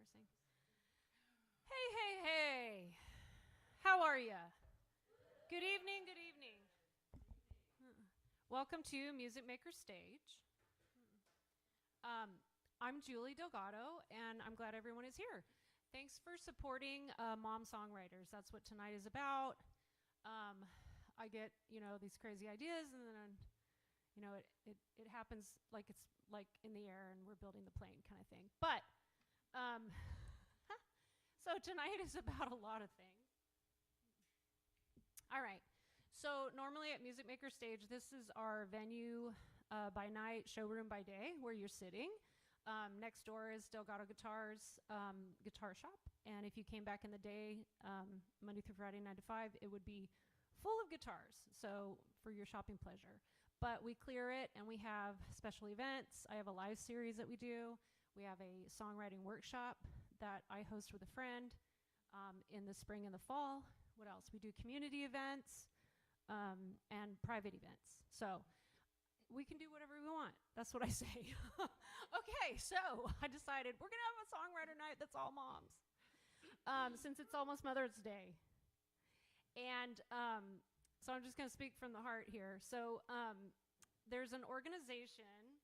embarrassing. Hey. How are you? Good evening, good evening. Welcome to Music Maker Stage. I'm Julie Delgado, and I'm glad everyone is here. Thanks for supporting mom songwriters. That's what tonight is about. I get, these crazy ideas, and then, it happens like it's like in the air and we're building the plane kind of thing. But, so tonight is about a lot of things. All right. So normally at Music Maker Stage, this is our venue by night, showroom by day, where you're sitting. Next door is Delgado Guitars guitar shop. And if you came back in the day, Monday through Friday, 9 to 5, it would be full of guitars, so for your shopping pleasure. But we clear it, and we have special events. I have a live series that we do. We have a songwriting workshop that I host with a friend in the spring and the fall. What else? We do community events and private events. So we can do whatever we want. That's what I say. Okay, so I decided we're going to have a songwriter night that's all moms since it's almost Mother's Day. And so I'm just going to speak from the heart here. So there's an organization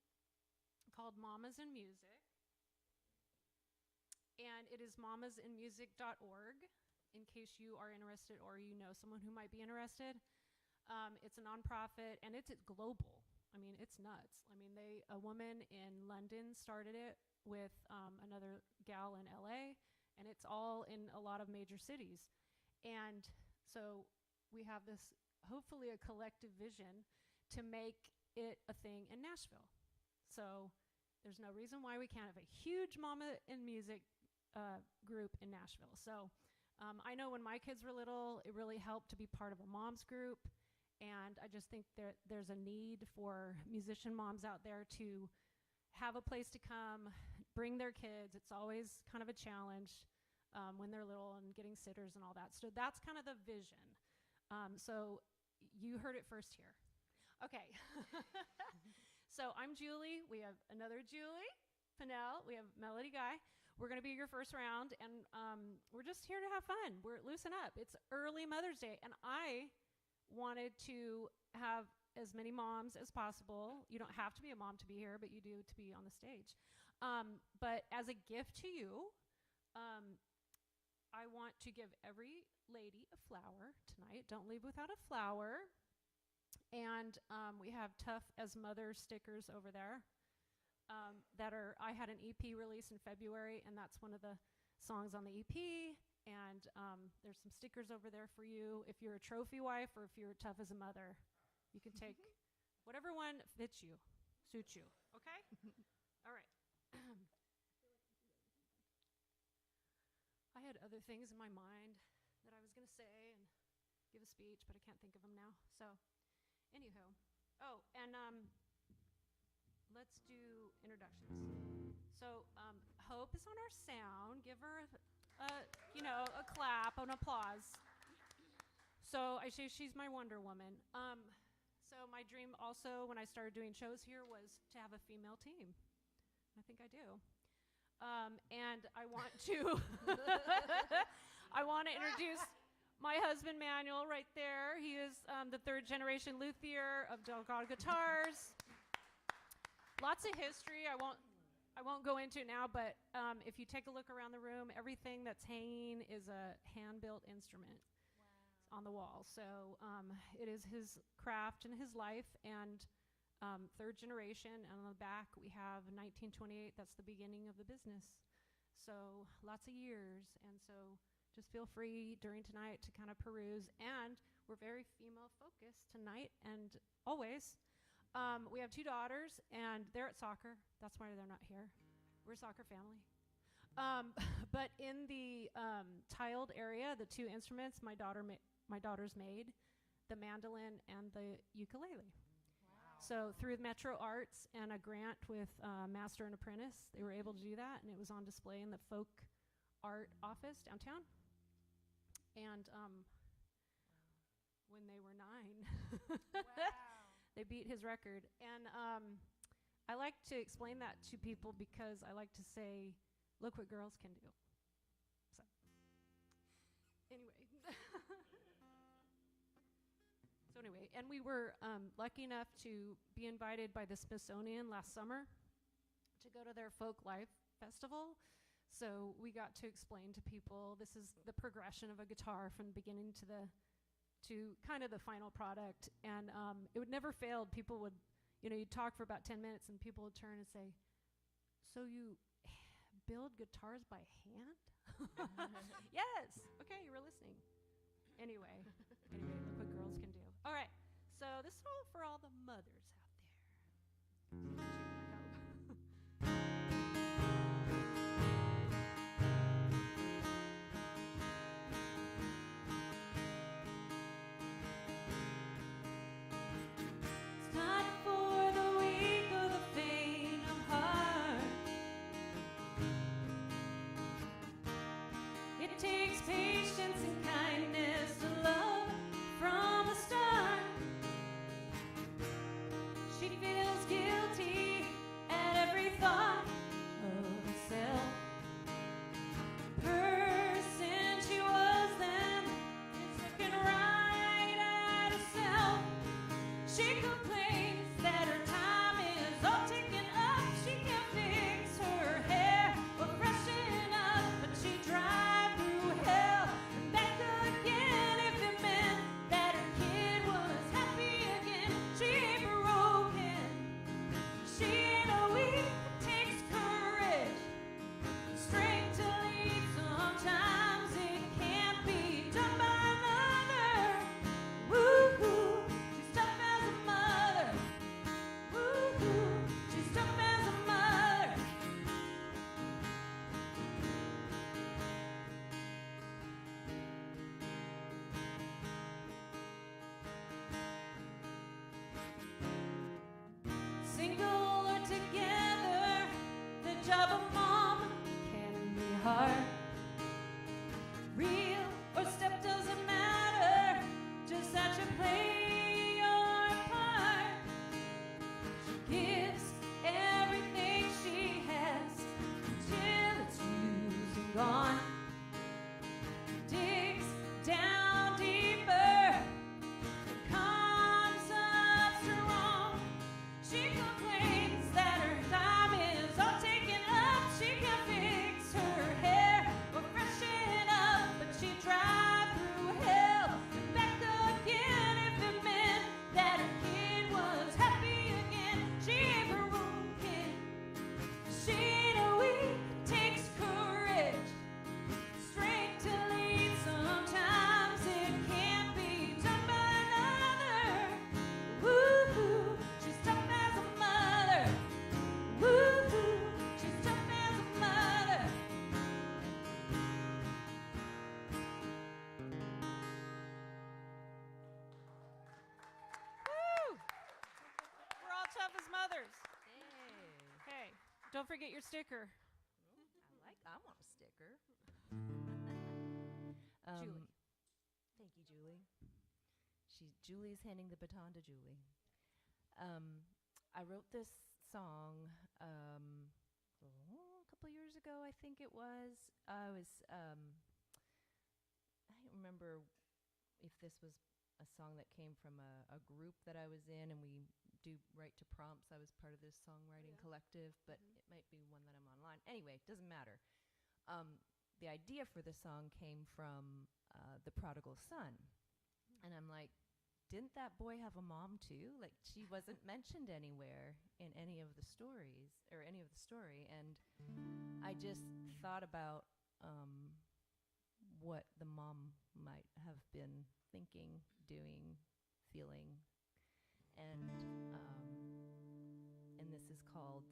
called Mamas in Music, and it is mamasinmusic.org, in case you are interested or you know someone who might be interested. It's a nonprofit, and it's global. I mean, it's nuts. I mean, a woman in London started it with another gal in LA, and it's all in a lot of major cities. And so we have this, hopefully a collective vision to make it a thing in Nashville. So there's no reason why we can't have a huge Mama in Music group in Nashville. So I know when my kids were little, it really helped to be part of a mom's group. And I just think there's a need for musician moms out there to have a place to come, bring their kids. It's always kind of a challenge when they're little and getting sitters and all that. So that's kind of the vision. So you heard it first here. Okay. So I'm Julie. We have another Julie, Pinnell. We have Melody Guy. We're going to be your first round, and we're just here to have fun. We're loosen up. It's early Mother's Day, and I wanted to have as many moms as possible. You don't have to be a mom to be here, but you do to be on the stage. But as a gift to you, I want to give every lady a flower tonight. Don't leave without a flower. And we have Tough as Mother stickers over there I had an EP release in February, and that's one of the songs on the EP. And there's some stickers over there for you. If you're a trophy wife or if you're tough as a mother, you can take whatever one fits you, suits you. Okay? All right. I had other things in my mind that I was going to say and give a speech, but I can't think of them now. So, anywho. Oh, and let's do introductions. So, Hope is on our sound. Give her a clap, an applause. So I say she's my Wonder Woman. So my dream also when I started doing shows here was to have a female team. I think I do. And I want to introduce my husband Manuel right there. He is the third generation luthier of Delgado Guitars. Lots of history. I won't go into it now, but if you take a look around the room, everything that's hanging is a hand-built instrument. Wow. On the wall. So it is his craft and his life, and third generation. And on the back, we have 1928. That's the beginning of the business. So lots of years. And so just feel free during tonight to kind of peruse. And we're very female-focused tonight and always. We have two daughters, and they're at soccer. That's why they're not here. We're a soccer family. But in the tiled area, the two instruments my daughters made, the mandolin and the ukulele. Wow. So through Metro Arts and a grant with Master and Apprentice, they were able to do that, and it was on display in the folk art office downtown. And when they were 9. Wow. They beat his record. And I like to explain that to people because I like to say look what girls can do. So, anyway. And we were lucky enough to be invited by the Smithsonian last summer to go to their Folk Life Festival. So we got to explain to people, this is the progression of a guitar from the beginning to kind of the final product. And it would never fail. People would, you'd talk for about 10 minutes and people would turn and say, so you build guitars by hand? Yes. Okay, you were listening. Anyway, look what girls can do. All right, so this is all for all the mothers out there. It takes patience and kindness to love from the start. She feels guilty at every thought of herself. Person she was then is looking right at herself. She complains that her time is all taken up. She can't fix her hair or freshen up, but she drives single or together, the job of mom can be hard. Real or step doesn't matter, just that you play your part. She gives everything she has till it's used and gone. Digs down deeper, comes up strong. She complains that her time is all taken up. She can't fix her hair or freshen up, but she drive through hell and back again if it meant that her kid was happy again. She ain't broken, she ain't a weak, takes courage, strength to lead. Sometimes it can't be done by another. Woo-hoo, she's tough as a mother. Woo-hoo, she's tough as a mother. Woo! We're all tough as mothers. Okay, don't forget your sticker. I want a sticker. Julie. Thank you, Julie. Julie's handing the baton to Julie. I wrote this song a couple years ago, I think it was. I don't remember if this was a song that came from a group that I was in, and we do write to prompts. I was part of this songwriting collective, but it might be one that I'm online. Anyway, it doesn't matter. The idea for the song came from The Prodigal Son. And I'm like, didn't that boy have a mom too? Like, she wasn't mentioned anywhere in any of the stories, or any of the story. And I just thought about what the mom might have been thinking, doing, feeling. And this is called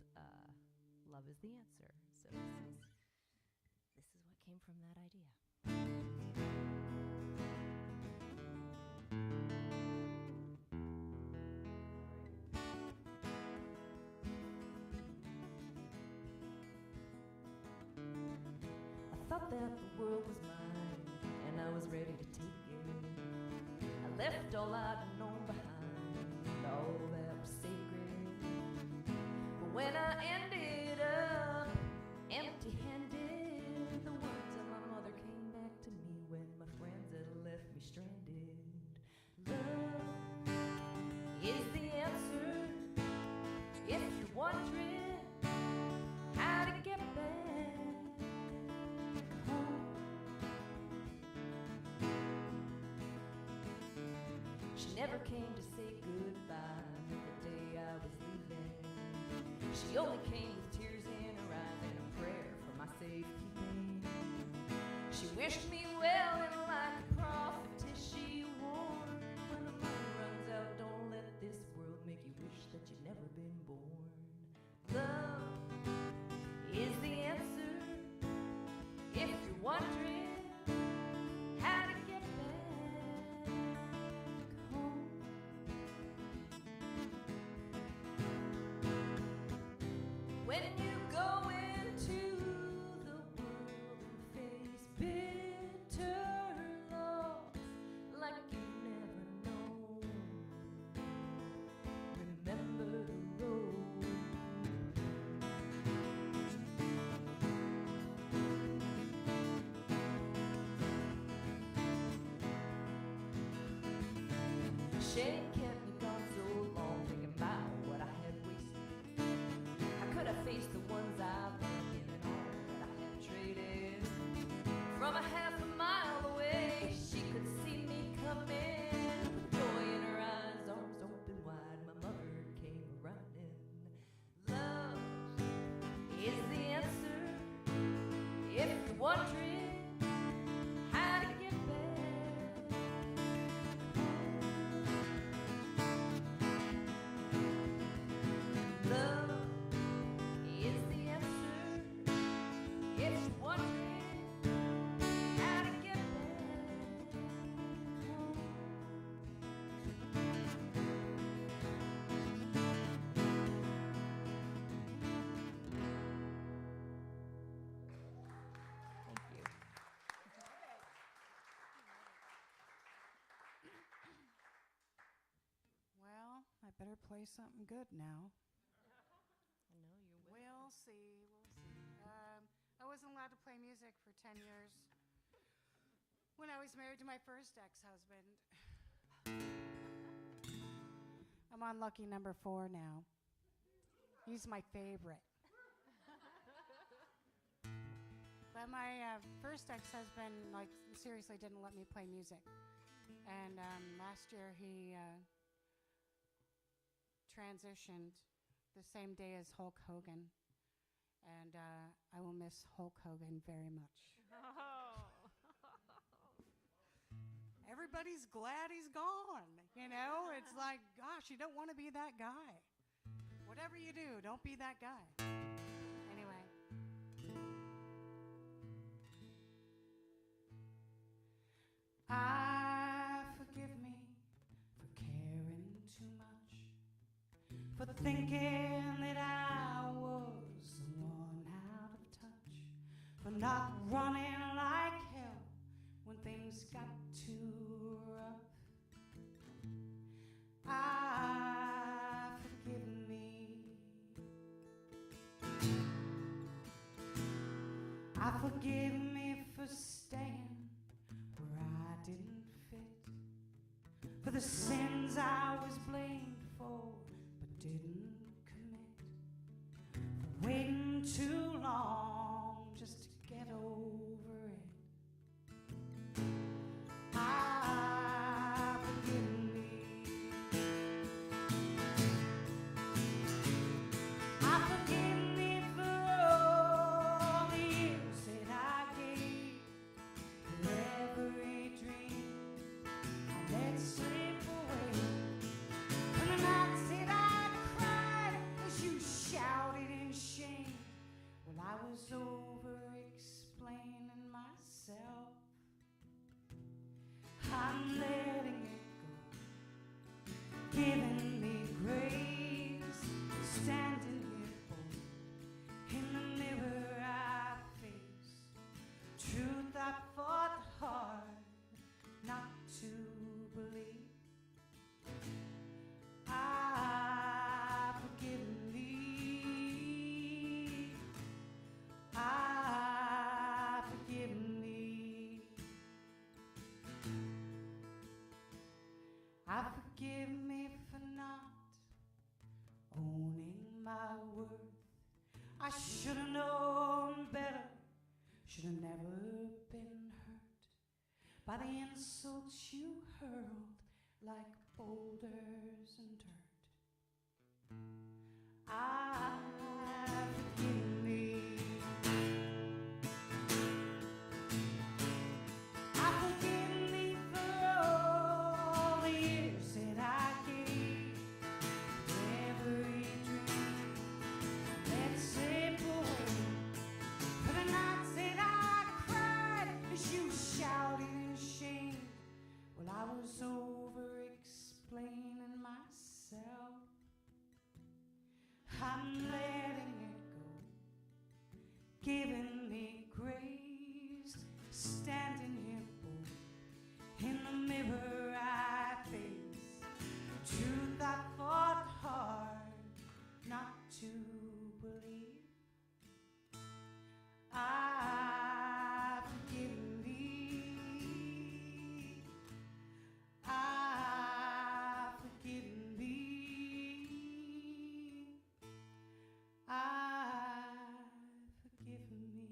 Love is the Answer. So this is what came from that idea. I thought that the world was mine, and I was ready to take it. I left all I'd known behind, all that was sacred. But when I ended up empty-handed, She never came to say goodbye the day I was leaving. She only came with tears in her eyes and a prayer for my safekeeping. She wished me well and like a prophetess she warned, when the money runs out, don't let this world make you wish that you'd never been born. Love is the answer if you're wondering how to get back home. When you go into the world and face bitter loss like you've never known, remember the road. Shame kept me gone so long, thinking about what I had wasted. How could I face the ones I've been given all that I had traded? From a half a mile away, she could see me coming. Joy in her eyes, arms open wide, my mother came running. Love is the answer if you're wondering how to get back. Love is the answer if you're wondering how to get back home. Thank you. Well, I better play something good now. I know you're with We'll see. I wasn't allowed to play music for 10 years when I was married to my first ex-husband. I'm on lucky number 4 now. He's my favorite. But my first ex-husband, like, seriously didn't let me play music. And last year he transitioned the same day as Hulk Hogan. And I will miss Hulk Hogan very much. Everybody's glad he's gone, you know? It's like, gosh, you don't want to be that guy. Whatever you do, don't be that guy. Anyway. Forgive me for caring too much, for thinking that I was the one out of touch, for not running like hell when things got too rough. Forgive me. Forgive me for staying where I didn't fit, for the sins I was blamed for but didn't commit, for waiting too long just to get over it. Forgive me. Forgive me for all the years that I gave, for every dream I let slip away, for the nights that I cried as you shouted in shame. Well, I was over-explaining myself. I'm letting it go, giving me grace, standing here in the mirror I face. Truth I fought hard not to believe. Forgive me. Forgive me. Forgive me for not owning my worth. I should have known better, should have never been hurt by the insults you hurled like boulders and dirt. I've forgiven me. I've forgiven me for all the years that I gave every dream that slipped away. For the nights that I cried as you shouted in shame. Well, I was over-explaining myself. I'm letting it go, giving me grace, standing here bold. In the mirror I face the truth I fought hard not to believe. I've forgiven me. I've forgiven me. I've forgiven me.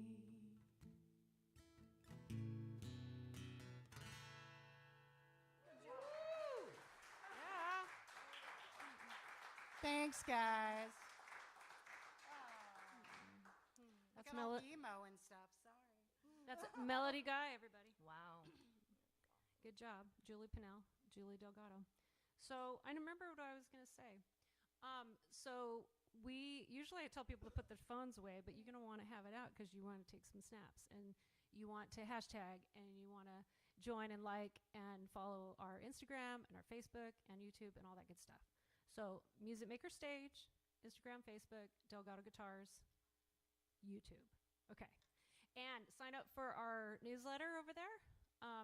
Yeah. Thanks, guys. That's Look at all emo and stuff. Sorry. That's Melody Guy, everybody. Wow. Good job, Julie Pinnell, Julie Delgado. So I remember what I was going to say. So usually I tell people to put their phones away, but you're going to want to have it out because you want to take some snaps and you want to hashtag and you want to join and like and follow our Instagram and our Facebook and YouTube and all that good stuff. So Music Maker Stage, Instagram, Facebook, Delgado Guitars, YouTube. Okay. And sign up for our newsletter over there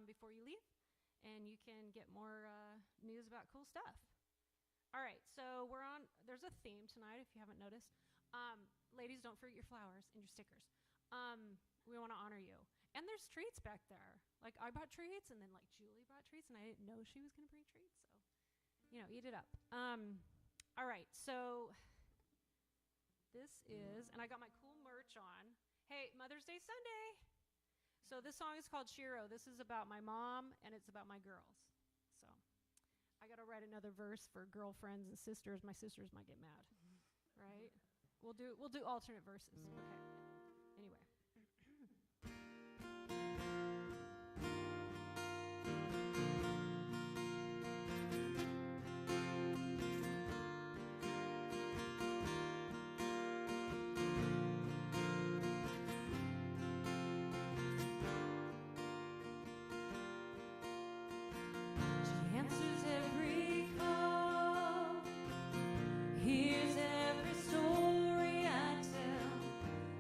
before you leave, and you can get more news about cool stuff. All right, so there's a theme tonight if you haven't noticed. Ladies, don't forget your flowers and your stickers. We want to honor you. And there's treats back there. Like, I bought treats, and then, like, Julie bought treats, and I didn't know she was going to bring treats. So, eat it up. All right, so this is, and I got my cool merch on. Hey, Mother's Day Sunday. So this song is called Shiro. This is about my mom, and it's about my girls. So I got to write another verse for girlfriends and sisters. My sisters might get mad, right? We'll do alternate verses. Okay. Anyway. She answers every call, hears every story I tell,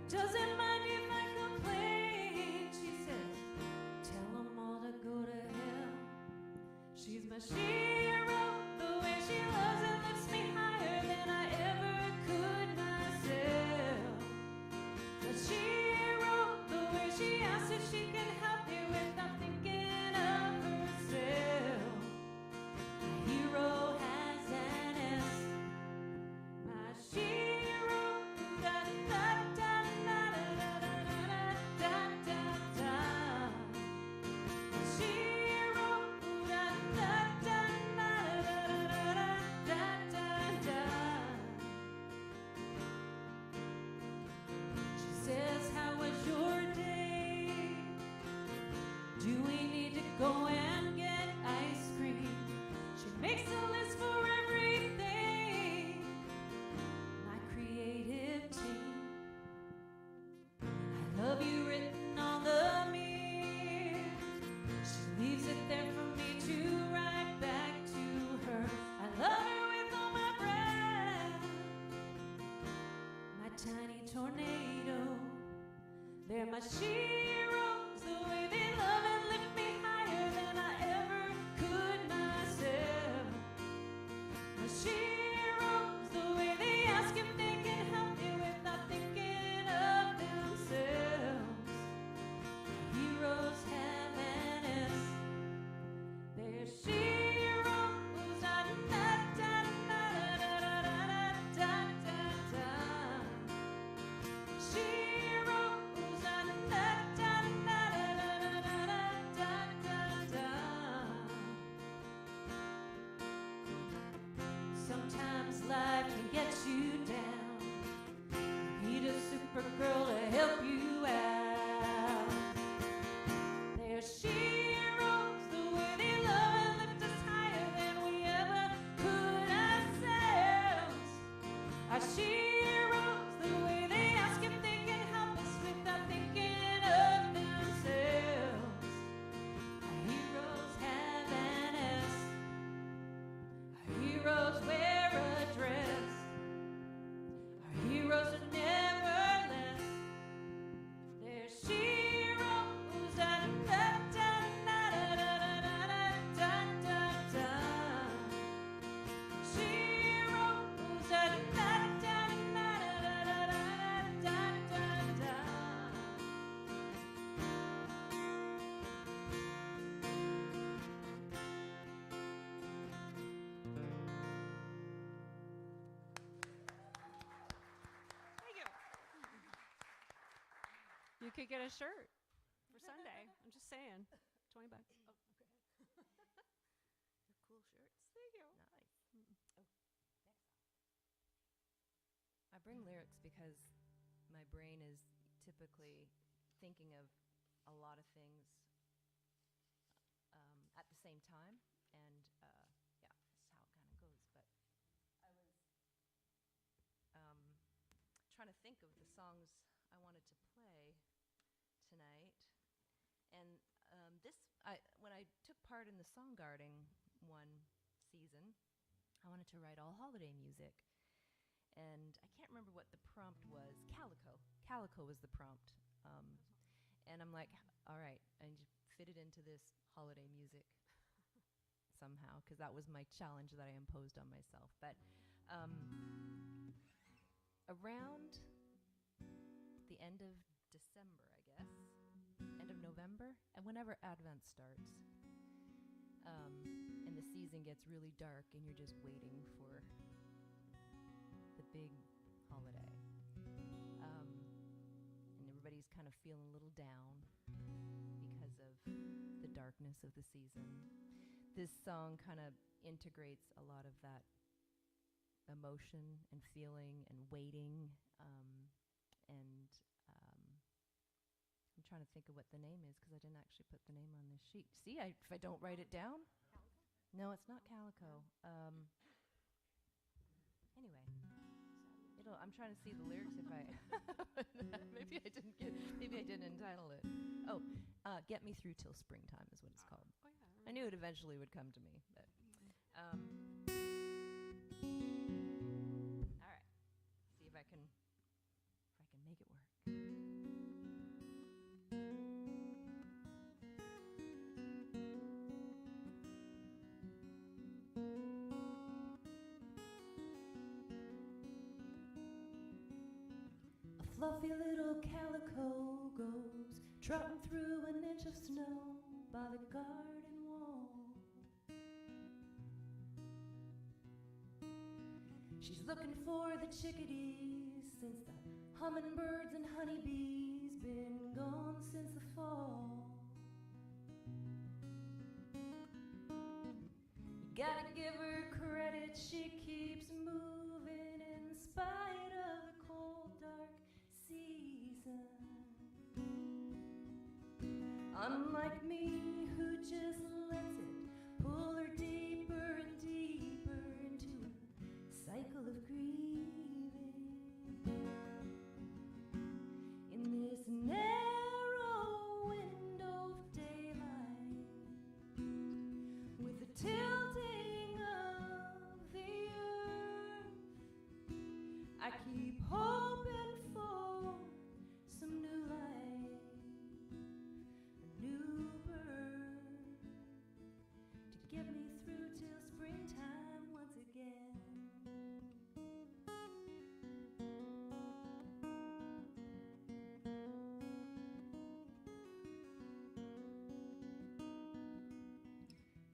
doesn't mind if I complain. She says, tell 'em all to go to hell. She's my hero, the way she loves and lifts me higher than I ever could myself. But she wrote the way she asks if she can help me without thinking of herself. My hero has an S. My hero, da da da da da da da da da da. My hero, da da da da da da da da. She says, how was your day? Do we need to go and get ice cream? She makes a list for everything. My creative team. I love you written on the mirror. She leaves it there for me to write back to her. I love her with all my breath. My tiny tornado. They're my heroes, the way they love and lift me higher than I ever could myself. My heroes, the way they ask if they can help me without thinking of themselves. Heroes have an S. They're heroes, da da da da da da da da da da. Heroes, da da da You could get a shirt for Sunday. I'm just saying. $20. Oh, okay. They're cool shirts. Thank you. Nice. I bring lyrics because my brain is typically thinking of a lot of things at the same time, and yeah, that's how it kind of goes. But I was trying to think of the songs I wanted to play tonight, and when I took part in the songwriting one season, I wanted to write all holiday music. And I can't remember what the prompt was. Calico was the prompt. And I'm like, all right, I need to fit it into this holiday music somehow, because that was my challenge that I imposed on myself. But around the end of December, I guess, end of November, and whenever Advent starts, and the season gets really dark and you're just waiting for the big holiday, and everybody's kind of feeling a little down because of the darkness of the season. This song kind of integrates a lot of that emotion and feeling and waiting, and I'm trying to think of what the name is because I didn't actually put the name on this sheet. See, if I don't write it down? No, it's not Calico. Anyway. I'm trying to see the lyrics if I maybe I didn't entitle it. Oh, Get Me Through Till Springtime is what it's called. Oh, yeah. I knew it eventually would come to me, but all right. See if I can make it work. Fluffy little calico goes trotting through an inch of snow by the garden wall. She's looking for the chickadees since the hummingbirds and honeybees been gone since the fall. You gotta give her credit, she keeps moving in spite of the cold, dark season. Unlike me, who just lets it pull her deeper and deeper into a cycle of grieving. In this narrow window of daylight, with the tilting of the earth, I keep hoping for some new light, a new birth, to get me through till springtime once again.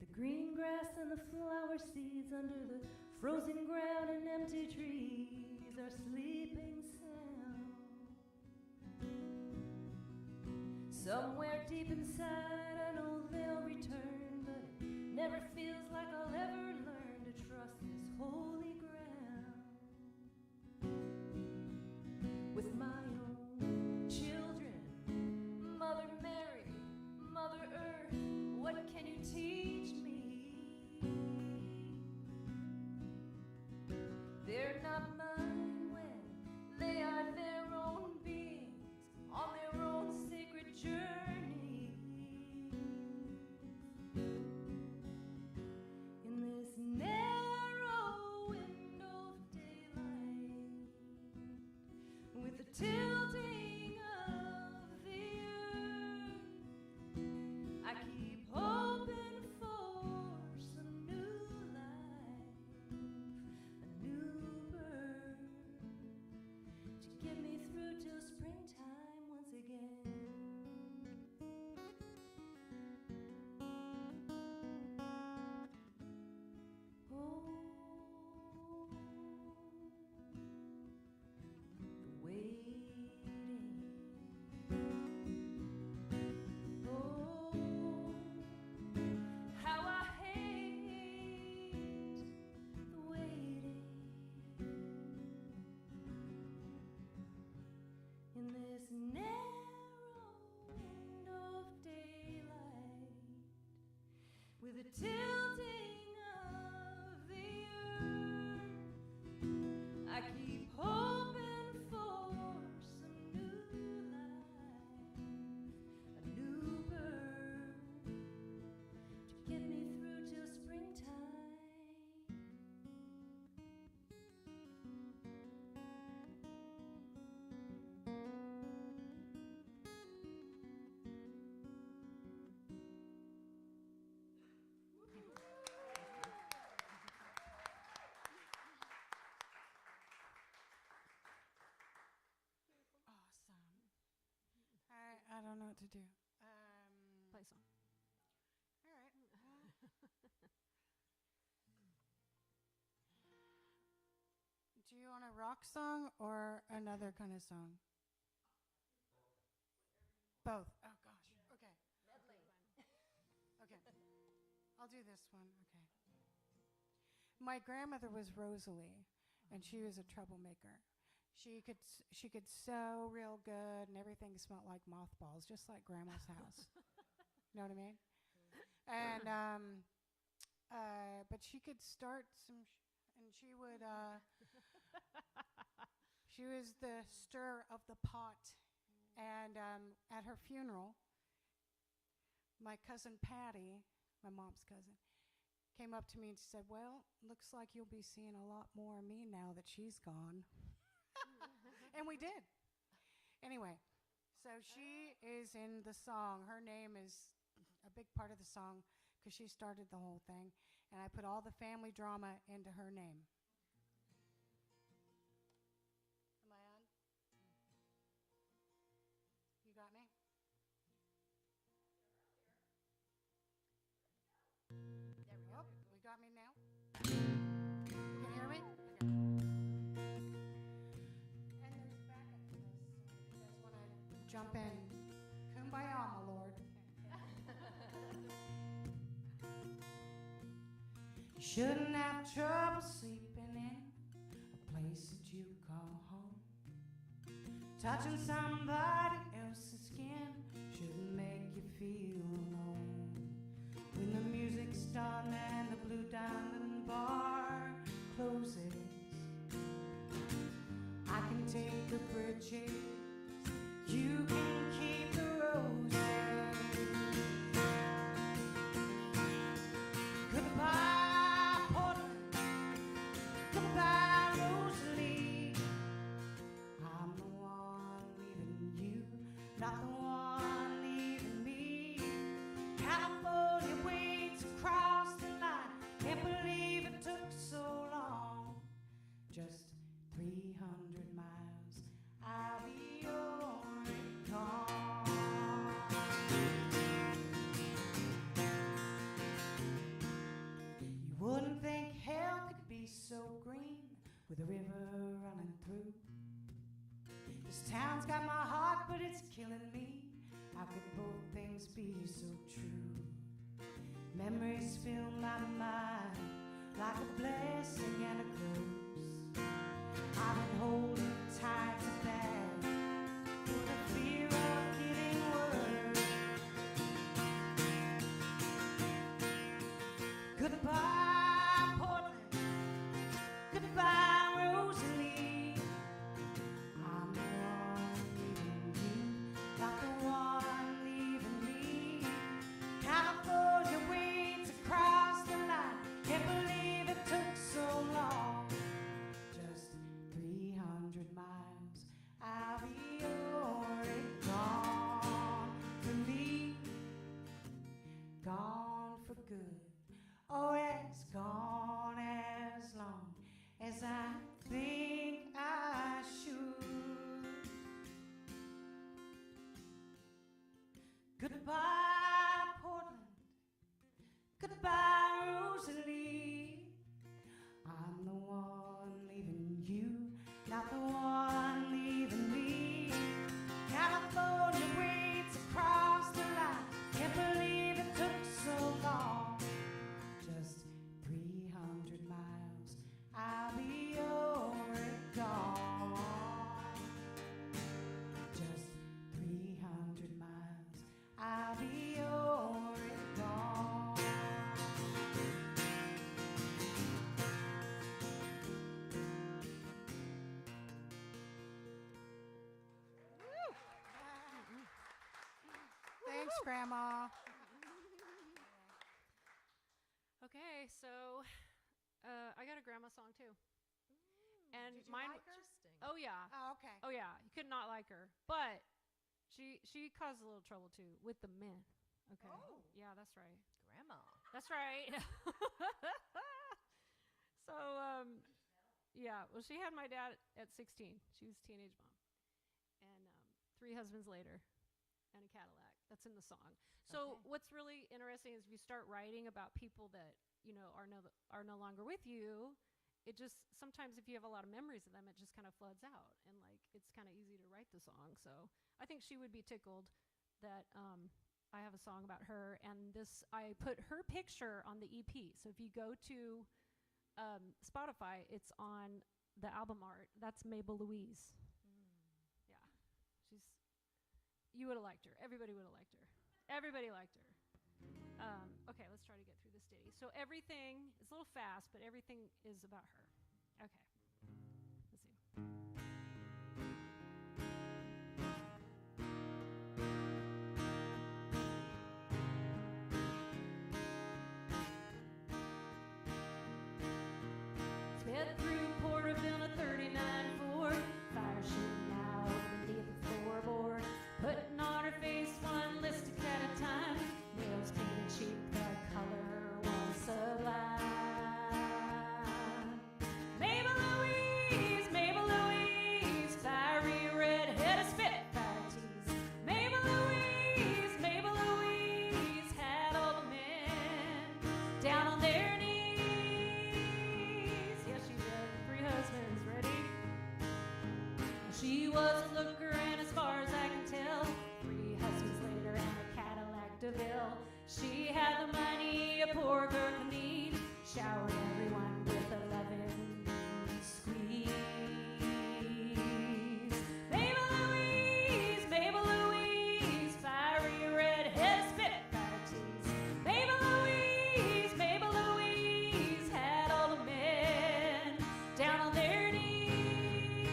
The green grass and the flower seeds under the frozen ground and empty trees are sleeping sound. Somewhere deep inside I know they'll return, but it never feels like I'll ever learn to trust this holy ground. With my own children, Mother Mary, Mother Earth, what can you teach me? They're not mine when they are their own beings on their own sacred journey. In this narrow window what to do. Play a song. All right. Do you want a rock song or another kind of song? Both. Oh gosh. Okay. Okay. I'll do this one. Okay. My grandmother was Rosalie, and she was a troublemaker. She could sew real good, and everything smelled like mothballs, just like Grandma's house. You know what I mean? And but she could start some, and she would. She was the stir of the pot, and at her funeral, my cousin Patty, my mom's cousin, came up to me and she said, "Well, looks like you'll be seeing a lot more of me now that she's gone." And we did. Anyway, so she is in the song. Her name is a big part of the song because she started the whole thing. And I put all the family drama into her name. Am I on? You got me? There we go. Oh, we got me now? You can hear me? And there's backup to this, because when I jump in, kumbaya, my lord. You shouldn't have trouble sleeping in a place that you call home. Touching somebody else's skin shouldn't make you feel alone. When the music's done and the Blue Diamond bar closes, I can take the bridges, you can keep the roses. Goodbye, Portland, goodbye, Rosalie. I'm the one leaving you, not the one leaving me. California waits across the line, can't believe it took so long. Just 300 miles, I'll be already gone. You wouldn't think hell could be so green with a river running through. This town's got my heart, but it's killing me. How could both things be so true? Memories fill my mind like a blessing and a curse. I've been holding tight to that for the fear of getting worse. Goodbye, Portland. Goodbye, Rosalie. I'm the one leaving you, not the one leaving me. California waits across the line, can't believe it took so long. Just 300 miles, I'll be already gone for me, gone for good. Oh, it's gone as long as I think I should. Goodbye, Portland. Goodbye, Rosalie. I'm the one leaving you, not the one leaving me. California waits across the line, can't believe it took so long. Just 300 miles, I'll be already gone. Just 300 miles, I'll be already gone. Thanks, Grandma. Okay, so I got a grandma song too. And Did you mine. like her? Interesting. Oh yeah. Oh, okay. Oh yeah. You could not like her, but she caused a little trouble too with the men. Okay. Oh. Yeah, that's right. Grandma. That's right. So yeah. Well, she had my dad at 16. She was a teenage mom, and 3 husbands later, and a Cadillac. that's in the song. So Okay. what's really interesting is if you start writing about people that are no longer with you, it just sometimes if you have a lot of memories of them, it just kind of floods out, and like it's kind of easy to write the song. So I think she would be tickled that I have a song about her, and I put her picture on the EP. So if you go to Spotify, it's on the album art. That's Mabel Louise. Yeah, you would have liked her. Everybody would have liked her. Everybody liked her. Okay, let's try to get through this ditty. So everything is a little fast, but everything is about her. Okay, let's see. Sped through Porterville in a 39 Ford, fire shooting out beneath the floorboard, putting on her face one lipstick at a time, nails painted cheap, the color was sublime. Mabel Louise, fiery red head of spitfire tease. Mabel Louise had all the men down on their knees. Yes, she had 3 husbands, ready? She was a looker, and as far as I can tell, 3 husbands later and a Cadillac DeVille. She had the money a poor girl could need, showered everyone with a loving squeeze. Mabel Louise, fiery red head spitfire tease. Mabel Louise had all the men down on their knees.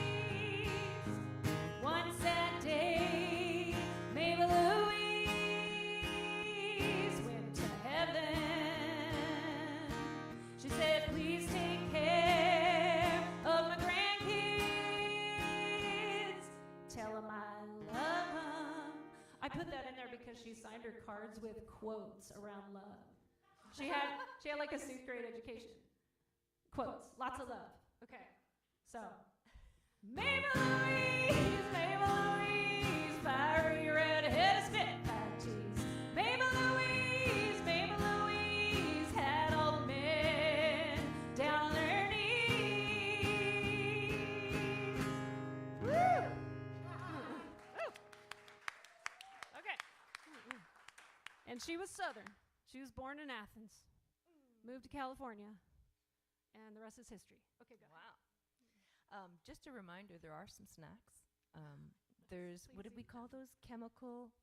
One sad day, Mabel Louise went to heaven. She said, please take care of my grandkids. Tell them I love them. I put that in there because she signed her cards with quotes around love. She had like a 6th grade education. Quotes, lots of love. Okay, so Mabel Louise, fiery red head of spitfire tease. Mabel Louise had all the men down on their knees. Woo! Okay. And she was Southern. She was born in Athens, moved to California, and the rest is history. Okay, go. Wow. Just a reminder, there are some snacks. There's, what did we call those? Chemical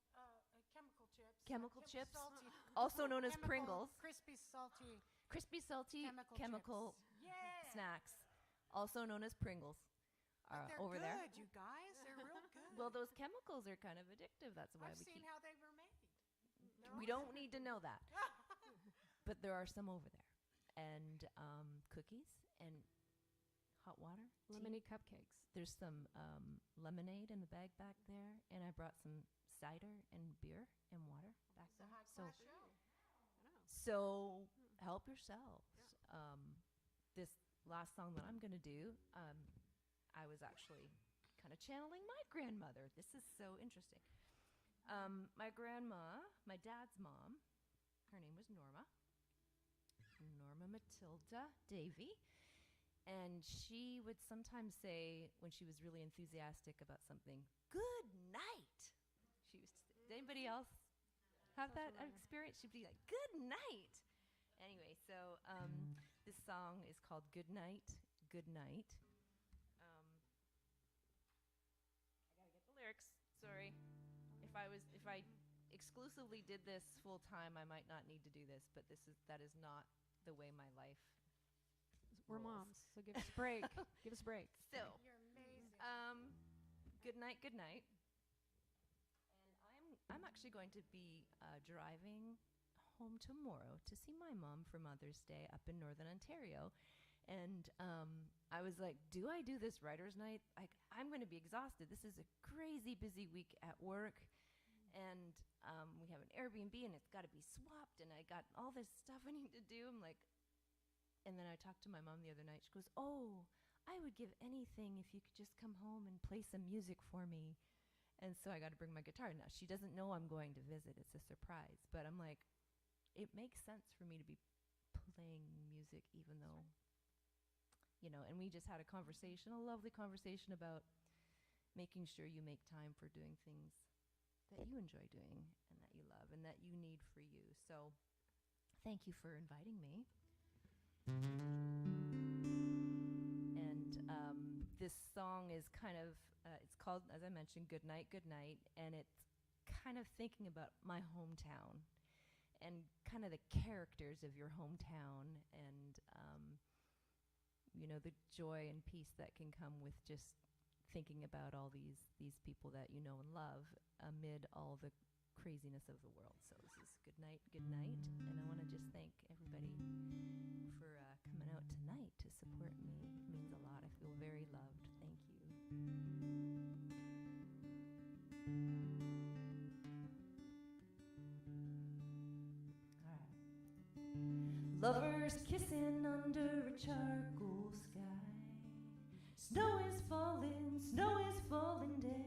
chips, Salty, also known as Pringles. crispy, salty Crispy, salty, chemical chemical Yeah. snacks, also known as Pringles, But they're over good, there. you guys. They're real good. Well, those chemicals are kind of addictive. That's why I've we seen keep. how they were made. We don't need to know that, but there are some over there, and cookies and hot water, tea. Lemony cupcakes. There's some lemonade in the bag back there, and I brought some cider and beer and water back It's a there. high-class show. So help yourselves. This last song that I'm going to do, I was actually kind of channeling my grandmother. This is so interesting. My grandma, my dad's mom, her name was Norma Matilda Davy. And she would sometimes say, when she was really enthusiastic about something, "Good night." She used to say, did anybody else have that experience? She'd be like, "Good night." Anyway, so this song is called Good Night, Good Night. I gotta get the lyrics. Sorry. If I exclusively did this full time, I might not need to do this, but that is not the way my life. We're Rules. moms, so give us a break. Give us a break. So, You're amazing. good night, good night. And I'm actually going to be driving home tomorrow to see my mom for Mother's Day up in Northern Ontario. And I was like, do I do this writer's night? I'm going to be exhausted. This is a crazy busy week at work. And we have an Airbnb, and it's got to be swapped. And I got all this stuff I need to do. I'm like, and then I talked to my mom the other night. She goes, "Oh, I would give anything if you could just come home and play some music for me." And so I got to bring my guitar. Now, she doesn't know I'm going to visit. It's a surprise. But I'm like, it makes sense for me to be playing music even though, you know, and we just had a conversation, a lovely conversation about making sure you make time for doing things that you enjoy doing and that you love and that you need for you. So thank you for inviting me. And this song is kind of, it's called, as I mentioned, Good Night, Good Night. And it's kind of thinking about my hometown and kind of the characters of your hometown and, you know, the joy and peace that can come with just thinking about all these people that you know and love amid all the craziness of the world. So this is Good Night, Good Night. And I want to just thank everybody for coming out tonight to support me. It means a lot. I feel very loved. Thank you. All right. Lovers kissing under a charcoal sky. Snow is falling down.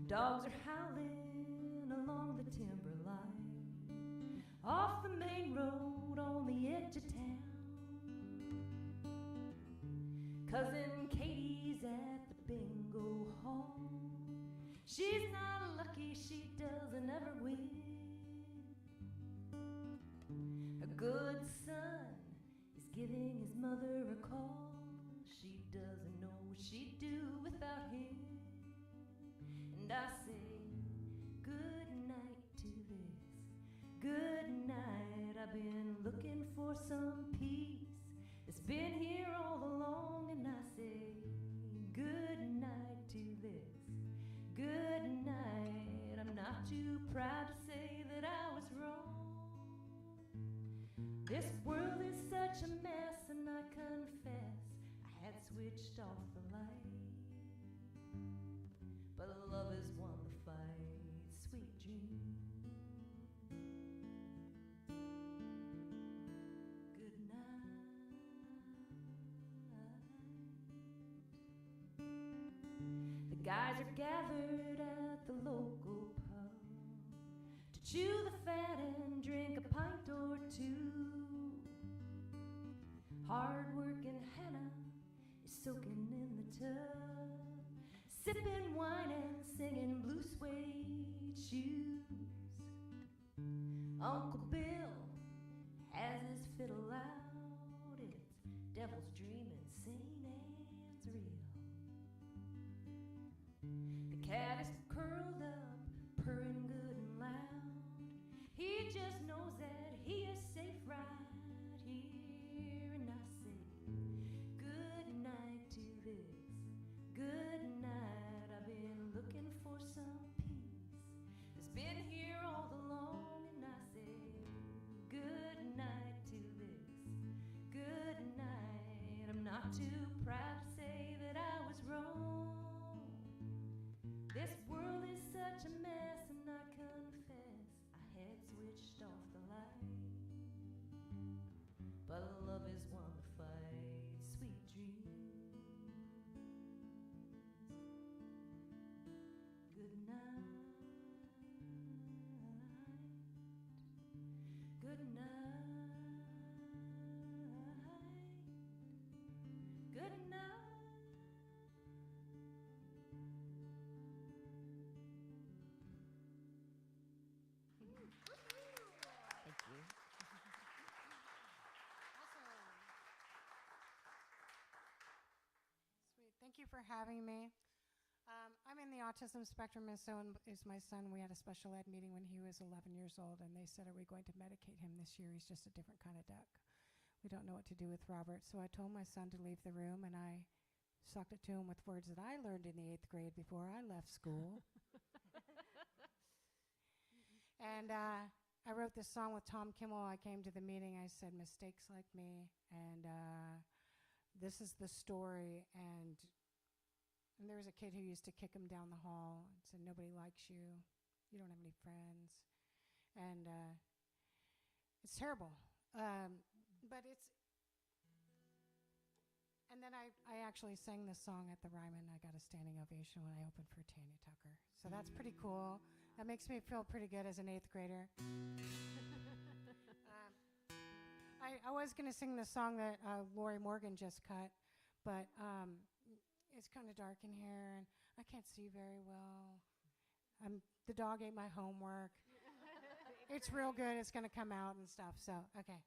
Dogs are howling along the timberline, off the main road on the edge of town. Cousin Katie's at the bingo hall. She's not lucky, she doesn't ever win. A good son is giving his mother a call. She doesn't know what she'd do without him. And I say, good night to this, good night. I've been looking for some peace. It's been here all along. And I say, good night to this, good night. I'm not too proud to say that I was wrong. This world is such a mess, and I confess I had switched off the light. But love has won the fight, sweet dream. Good night. The guys are gathered at the local pub to chew the fat and drink a pint or two. Hard-working Hannah is soaking in the tub, sipping wine and singing blue suede shoes. Uncle Bill has his fiddle out. It's Devil's Dreaming, St. Anne's Reel. The cat is curled up, purring good and loud. He just knows that he is safe right here. And I say, good night to this, good night. I've been looking for some peace. It's been here all along. And I say, good night to this, good night. I'm not too proud to say that I was wrong. This world is such a mess, and I confess I had switched off the light. But love has won the fight, sweet dreams. Good night. Good night. Good night. Thank you. Sweet. Thank you for having me. I'm in the autism spectrum, and so is my son. We had a special ed meeting when he was 11 years old, and they said, are we going to medicate him this year? He's just a different kind of duck. We don't know what to do with Robert. So I told my son to leave the room, and I sucked it to him with words that I learned in the 8th grade before I left school. And I wrote this song with Tom Kimmel. I came to the meeting. I said, mistakes like me, and this is the story. And there was a kid who used to kick him down the hall and said, nobody likes you. You don't have any friends. And it's terrible. But it's, And then I actually sang this song at the Ryman. I got a standing ovation when I opened for Tanya Tucker. So that's pretty cool. That makes me feel pretty good as an 8th grader. I was going to sing the song that Lori Morgan just cut, but it's kind of dark in here, and I can't see very well. The dog ate my homework. It's real good. It's going to come out and stuff. So, okay.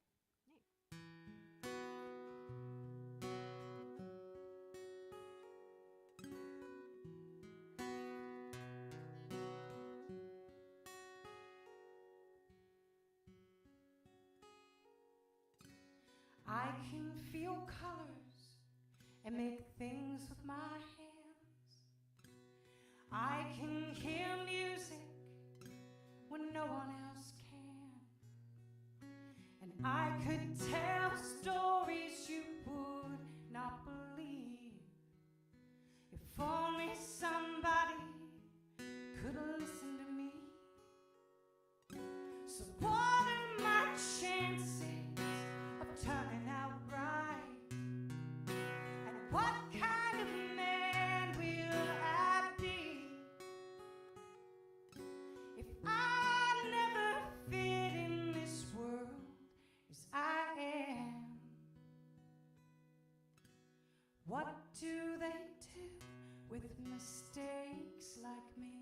I can feel colors and make things with my hands. I can hear music when no one else can. And I could tell stories you would not believe if only somebody could listen to me. So what are my chances of turning out right? And what kind of man will I be if I never fit in this world as I am? What do they do with mistakes like me?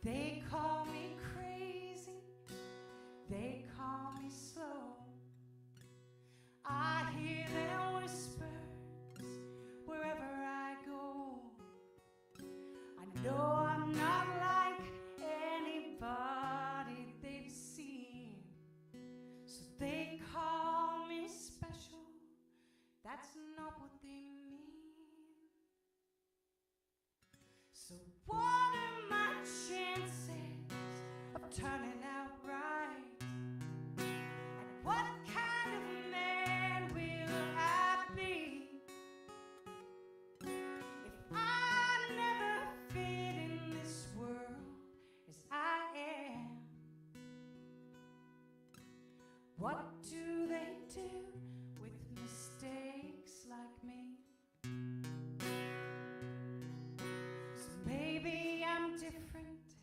They call me crazy, they call me slow. I hear their whispers wherever I go. I know I'm not like anybody they've seen, so they call me special. That's not what they mean. So what are my chances of turning out right? And what kind of man will I be if I never fit in this world as I am? What do they do with mistakes like me? So maybe I'm different,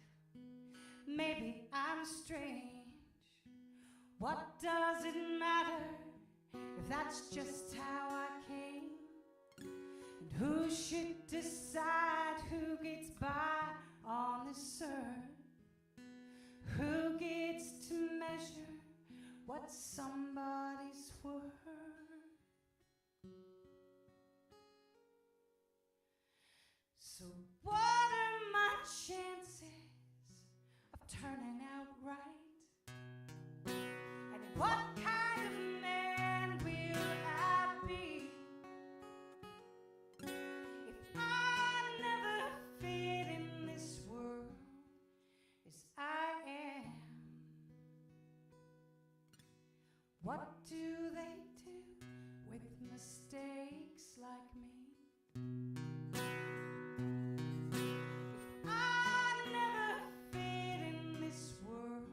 maybe I'm strange. What does it matter if that's just how I came? And who should decide who gets by on this earth? Who gets to measure what's somebody's worth? So what are my chances of turning out right? And what kind of man will I be if I never fit in this world as I am? What do they do with mistakes like me? If I never fit in this world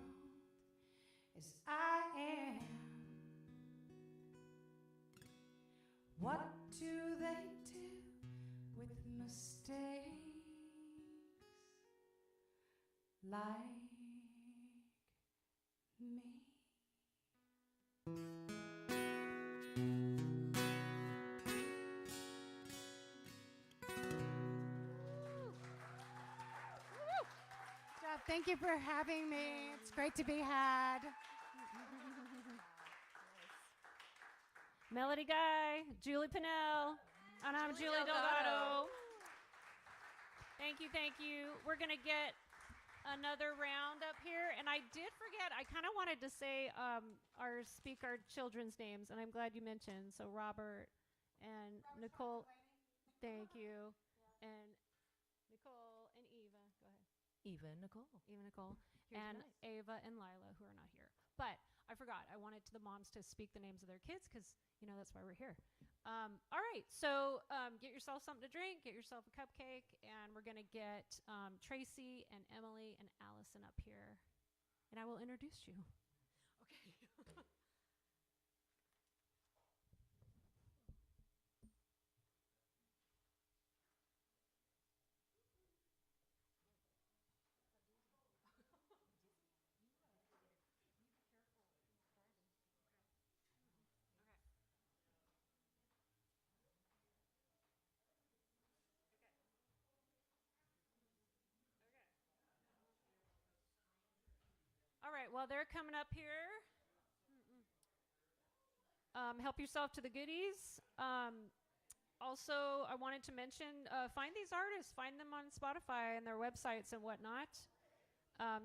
as I am, what do they do with mistakes like me? Thank you for having me. It's great to be had. Melody Guy, Julie Pinnell, and I'm Julie Delgado. Thank you, thank you. We're going to get another round up here. And I did forget, I kind of wanted to say our children's names, and I'm glad you mentioned. So Robert and Nicole, thank you. And Nicole and Eva, go ahead. Eva and Nicole. And Ava and Lila, who are not here. But I forgot. I wanted the moms to speak the names of their kids because, that's why we're here. All right. So get yourself something to drink. Get yourself a cupcake. And we're going to get Tracy and Emily and Allison up here. and I will introduce you. Okay. All right, well, they're coming up here. Help yourself to the goodies. Also, I wanted to mention, find these artists. Find them on Spotify and their websites and whatnot.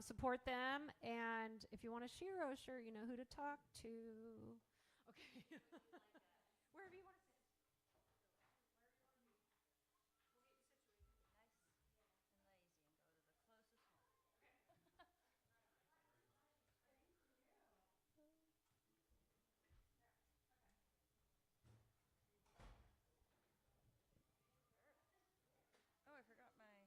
Support them. And if you want a Shiro shirt, you know who to talk to. Okay. Wherever you want to sit. Oh, I forgot my strap.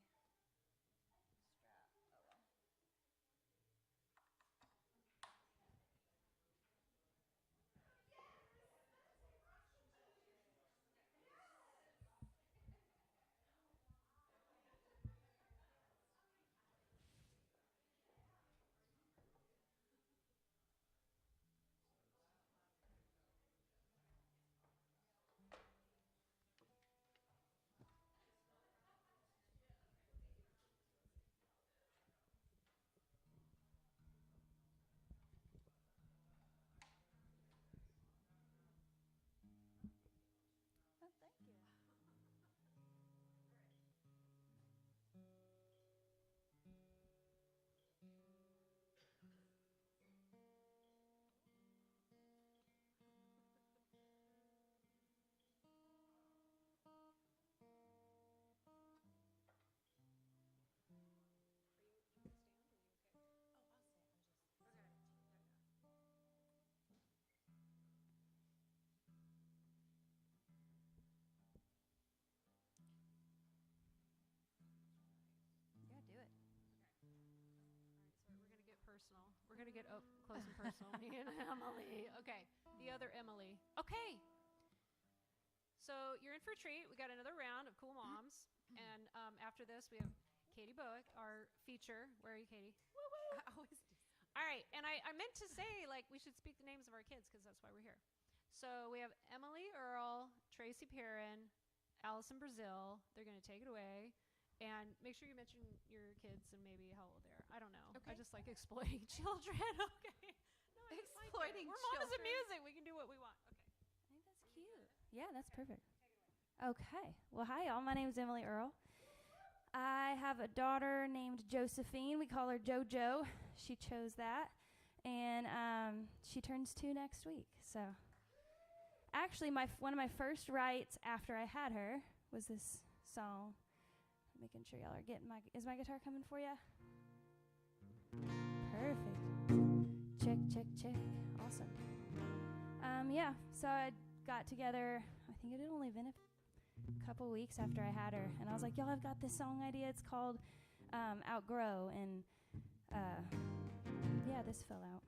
Oh well. Oh, thank you. Yeah, do it. So we're going to get personal. We're going to get up close and personal. Me and Emily. Okay. The other Emily. Okay. So you're in for a treat. We got another round of Cool Moms. And after this, we have Katie Bowick, our feature. Where are you, Katie? I always do. All right. And I meant to say, like, we should speak the names of our kids because that's why we're here. So we have Emily Earl, Tracy Perrin, Allison Brazil. They're going to take it away. And make sure you mention your kids and maybe how old they are. I don't know. Okay. I just like exploiting children. Okay. No, I just like it. Exploiting We're moms of children. music. We can do what we want. Okay. I think that's cute. Yeah, that's perfect. Okay. Well, hi, y'all. My name is Emily Earl. I have a daughter named Josephine. We call her JoJo. She chose that. And she turns 2 next week. So actually, one of my first writes after I had her was this song. Making sure y'all are getting is my guitar coming for you? Perfect. Check, check, check. Awesome. Yeah, so I got together, I think it had only been a couple weeks after I had her, and I was like, y'all, I've got this song idea. It's called Outgrow, and yeah, this fell out.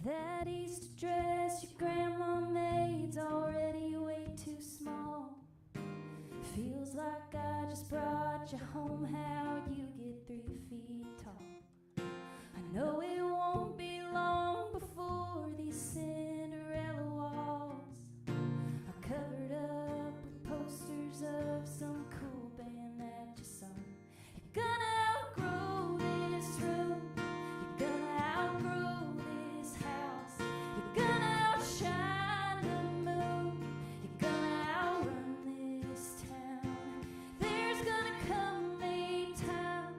That Easter dress your grandma made's already way too small. Feels like I just brought you home. How'd you get 3 feet tall? I know it won't be long before these Cinderella walls are covered up with posters of some cool band that you saw. You're gonna outgrow this room. You're gonna outgrow this house. You're gonna outshine the moon. You're gonna outrun this town. There's gonna come a time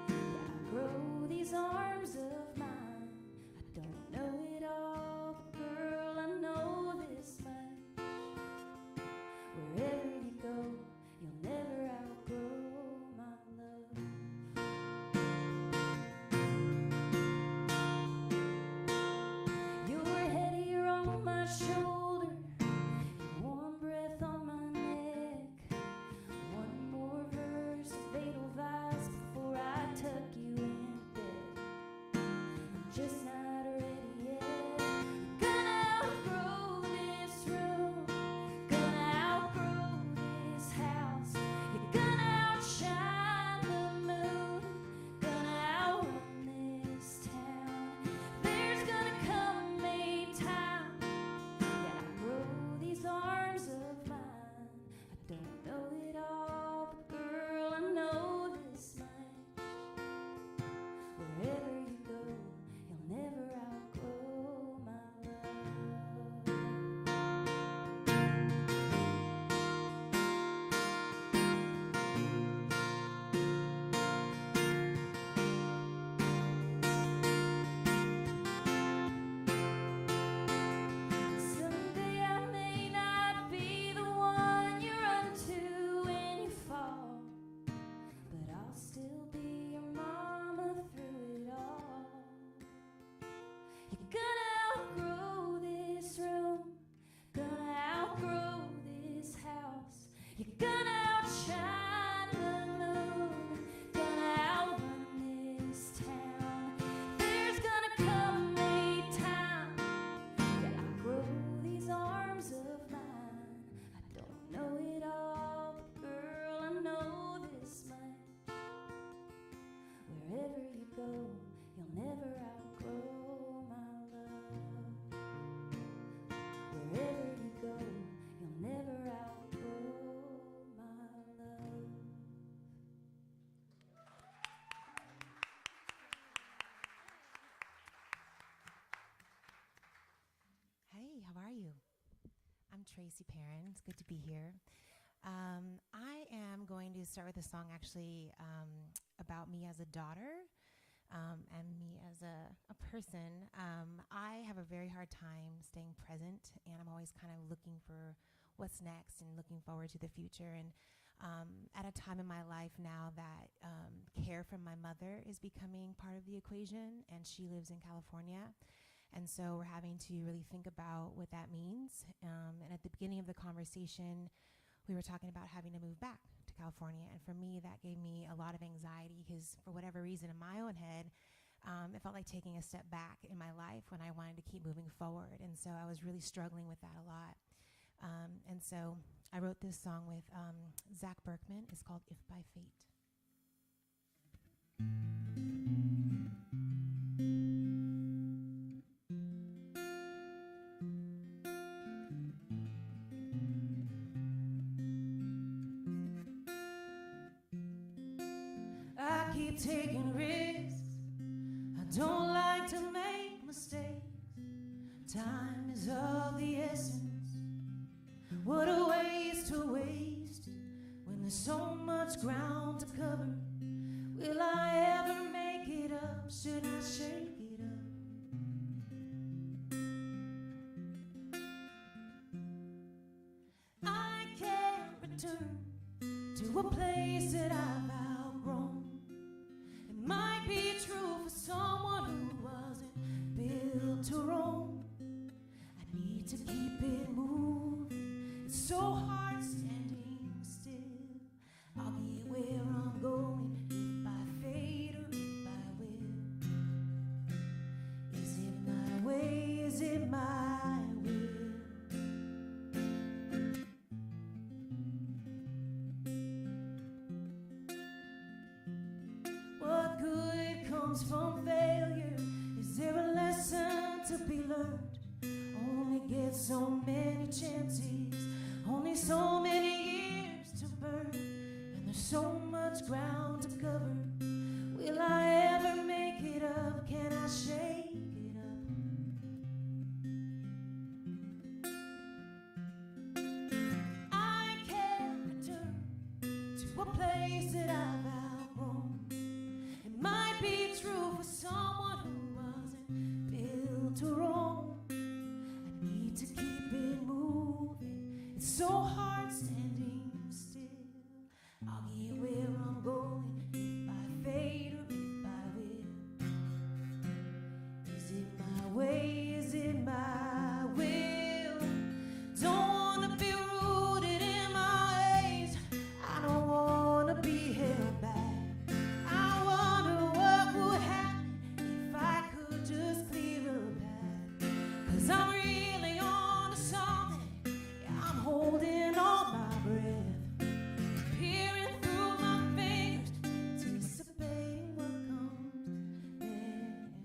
you outgrow these arms of Wherever you go, you'll never outgrow my love. Wherever you go, you'll never outgrow my love. Hey, how are you? I'm Tracy Perrin. It's good to be here. I am going to start with a song actually about me as a daughter and me as a person. I have a very hard time staying present, and I'm always kind of looking for what's next and looking forward to the future. And at a time in my life now that care from my mother is becoming part of the equation, and she lives in California. And so we're having to really think about what that means. And at the beginning of the conversation, we were talking about having to move back to California. And for me, that gave me a lot of anxiety because for whatever reason in my own head, it felt like taking a step back in my life when I wanted to keep moving forward. And so I was really struggling with that a lot. And so I wrote this song with Zach Berkman. It's called If by Fate. I keep taking risks. I don't like to make mistakes. Time is of the essence. What a waste to waste when there's so much ground to cover. Will I ever make it up? Should I shake it up? I can't return to a place that I've outgrown. It might be true for someone who wasn't built to roam. I need to keep it moving. It's so hard standing still. I'll get where I'm going if by fate or if by will. Is it my way? Is it my will? What good comes from failure? Is there a lesson to be learned? Only get so many chances, only so many years to burn, and there's so much ground to cover. Will I ever make it up? Can I shake it up? I can't return to a place that I've outgrown. It might be true for someone who wasn't built to roam. I need to keep it moving. It's so hard standing still. I'll get where I'm going if by fate or if by will. Is it my way? Is it my will? Don't wanna be rooted in my ways. I don't wanna be held back. I wonder what would happen if I could just clear a path. 'Cause I'm really on to something. Yeah, I'm holding all my breath, peering through my fingers, anticipating what comes next.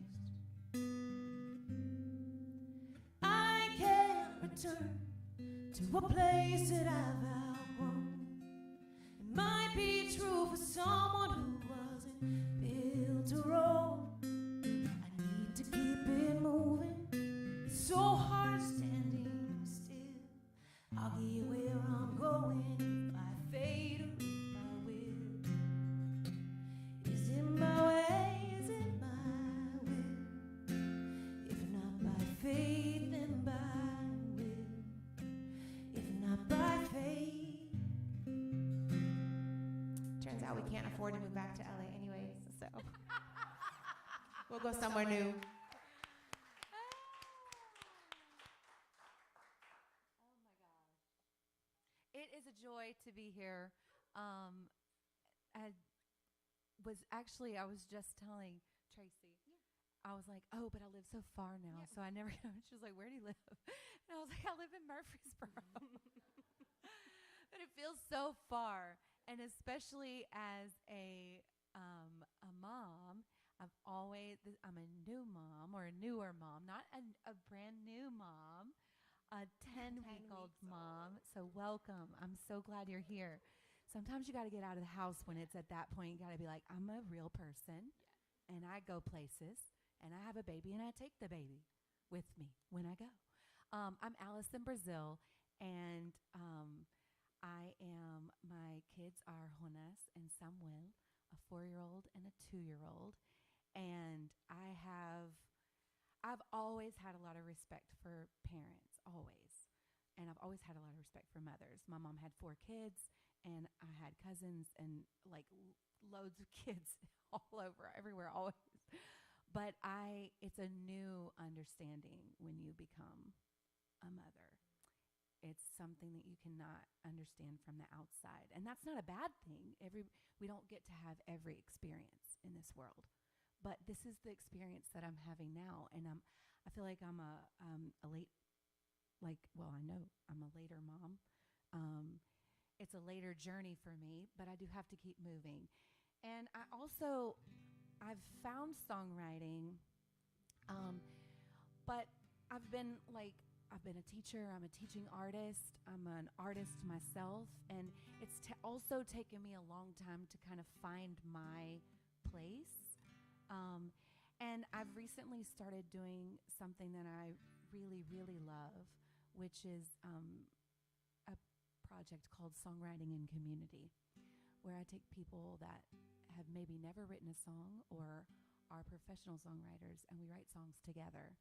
I can't return to a place that I've outgrown. It might be true for someone who wasn't built to roam. I need to keep it moving. It's so hard standing still. I'll get where I'm going if by fate or if I will. Is it my way? Is it my will? If not by fate, then by will. If not by fate. Turns out we can't afford to move back to LA anyways, so we'll go somewhere new. It is a joy to be here. I was just telling Tracy, I was like, oh, but I live so far now, so I never. She was like, where do you live? And I was like, I live in Murfreesboro. But it feels so far, and especially as a mom, I'm a new mom or a newer mom, not a brand new mom, a 10-week-old mom. So welcome. I'm so glad you're here. Sometimes you got to get out of the house when it's at that point. You got to be like, I'm a real person, and I go places, and I have a baby, and I take the baby with me when I go. I'm Alice in Brazil, and my kids are Jonas and Samuel, a 4-year-old and a 2-year-old. And I've always had a lot of respect for parents, always. And I've always had a lot of respect for mothers. My mom had 4 kids, and I had cousins and like loads of kids all over, everywhere, always. But it's a new understanding when you become a mother. It's something that you cannot understand from the outside. And that's not a bad thing. We don't get to have every experience in this world. But this is the experience that I'm having now. And I feel like I'm a late, I know I'm a later mom. It's a later journey for me, but I do have to keep moving. And I've found songwriting, but I've been a teacher, I'm a teaching artist, I'm an artist myself, and it's also taken me a long time to kind of find my place. And I've recently started doing something that I really, really love, which is a project called Songwriting in Community, where I take people that have maybe never written a song or are professional songwriters, and we write songs together.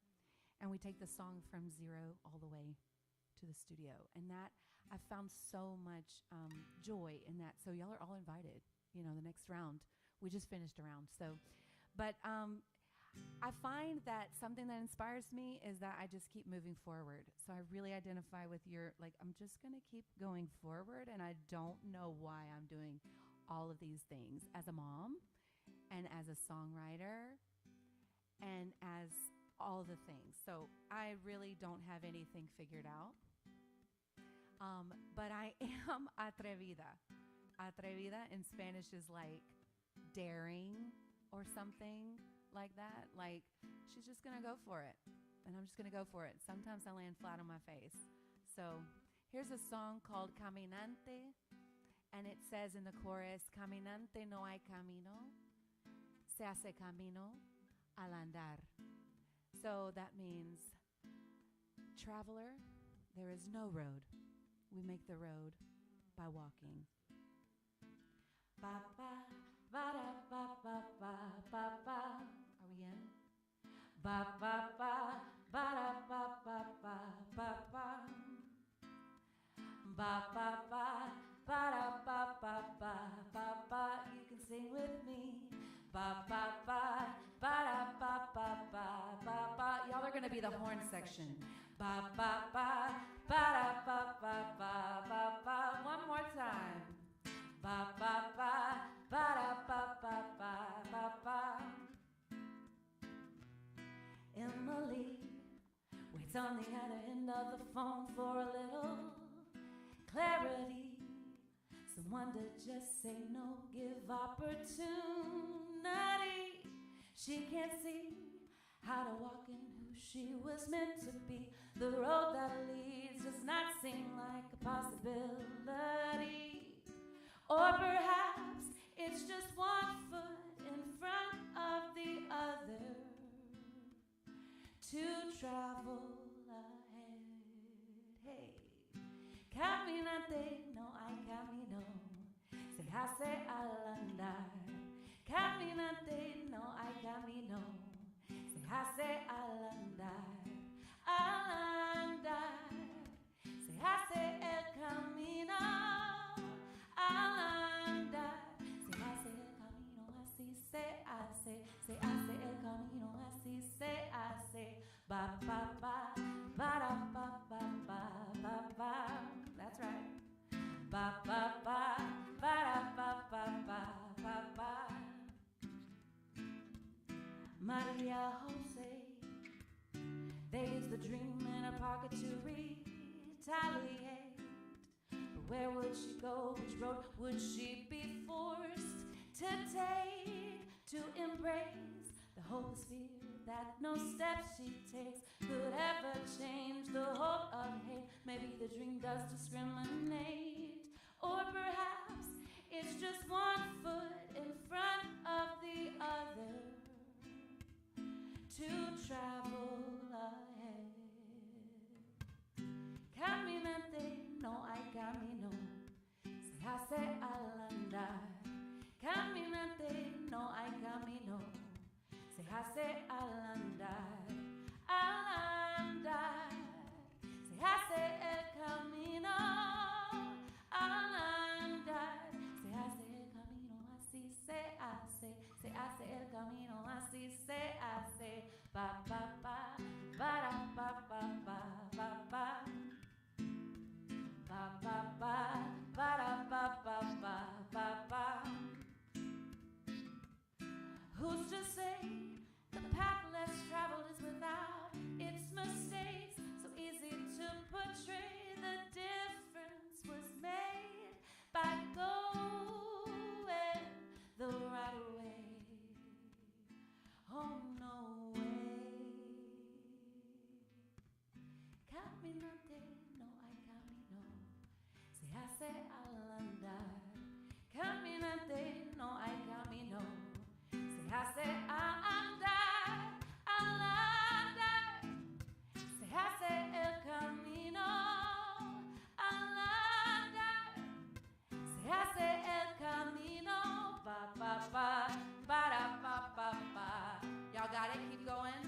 And we take the song from zero all the way to the studio. And that, I found so much joy in that. So y'all are all invited, the next round. We just finished a round. But I find that something that inspires me is that I just keep moving forward. So I really identify with I'm just going to keep going forward. And I don't know why I'm doing all of these things as a mom and as a songwriter and as all the things. So I really don't have anything figured out. But I am atrevida. Atrevida in Spanish is like daring or something like that. Like, she's just going to go for it. And I'm just going to go for it. Sometimes I land flat on my face. So here's a song called Caminante. And it says in the chorus, Caminante no hay camino, se hace camino al andar. So that means, traveler, there is no road. We make the road by walking. Ba ba ba da ba ba ba ba ba. Are we in? Ba ba ba ba da ba ba ba ba ba. Ba ba ba ba da ba ba ba ba ba. You can sing with me. Ba ba ba ba da ba ba ba ba ba. Y'all are gonna be the horn section. Ba ba ba ba da ba ba ba ba ba. One more time. Ba ba ba ba da ba ba ba ba ba. Emily waits on the other end of the phone for a little clarity. Someone to just say no, give opportunity. She can't see how to walk in who she was meant to be. The road that leads does not seem like a possibility. Or perhaps it's just one foot in front of the other to travel ahead. Hey, caminante, no hay camino, se hace al andar. Caminante, no hay camino, se hace al andar. Al andar, se hace el camino. Al andar, se hace el camino, así se hace el camino, así se hace. Ba ba ba, ba da ba ba ba ba ba. That's right. Ba ba ba, ba da ba ba ba ba ba. Maria Jose, they used the dream in her pocket to retaliate. But where would she go? Which road would she be forced to take? To embrace The hopeless fear that no steps she takes could ever change the hope of hate. Maybe the dream does discriminate, or perhaps it's just one foot in front of the other to travel ahead. Caminante, no hay camino, se hace al andar. Caminante, no hay camino, se hace al andar, al andar. Se hace el camino, al andar. Se hace el camino, así se hace el camino, así se hace. Pa pa pa, para pa pa pa pa pa. Pa pa pa, para pa pa pa pa pa. Who's to say the path less traveled is without its mistakes? So easy to portray, the difference was made by going the right way. Oh, no way. Caminante, no hay camino, se hace al andar. Caminante, no hay camino, se hace al andar, al andar. Se hace el camino, al andar. Se hace el camino, pa pa pa, para pa pa pa. Y'all got it? Keep going.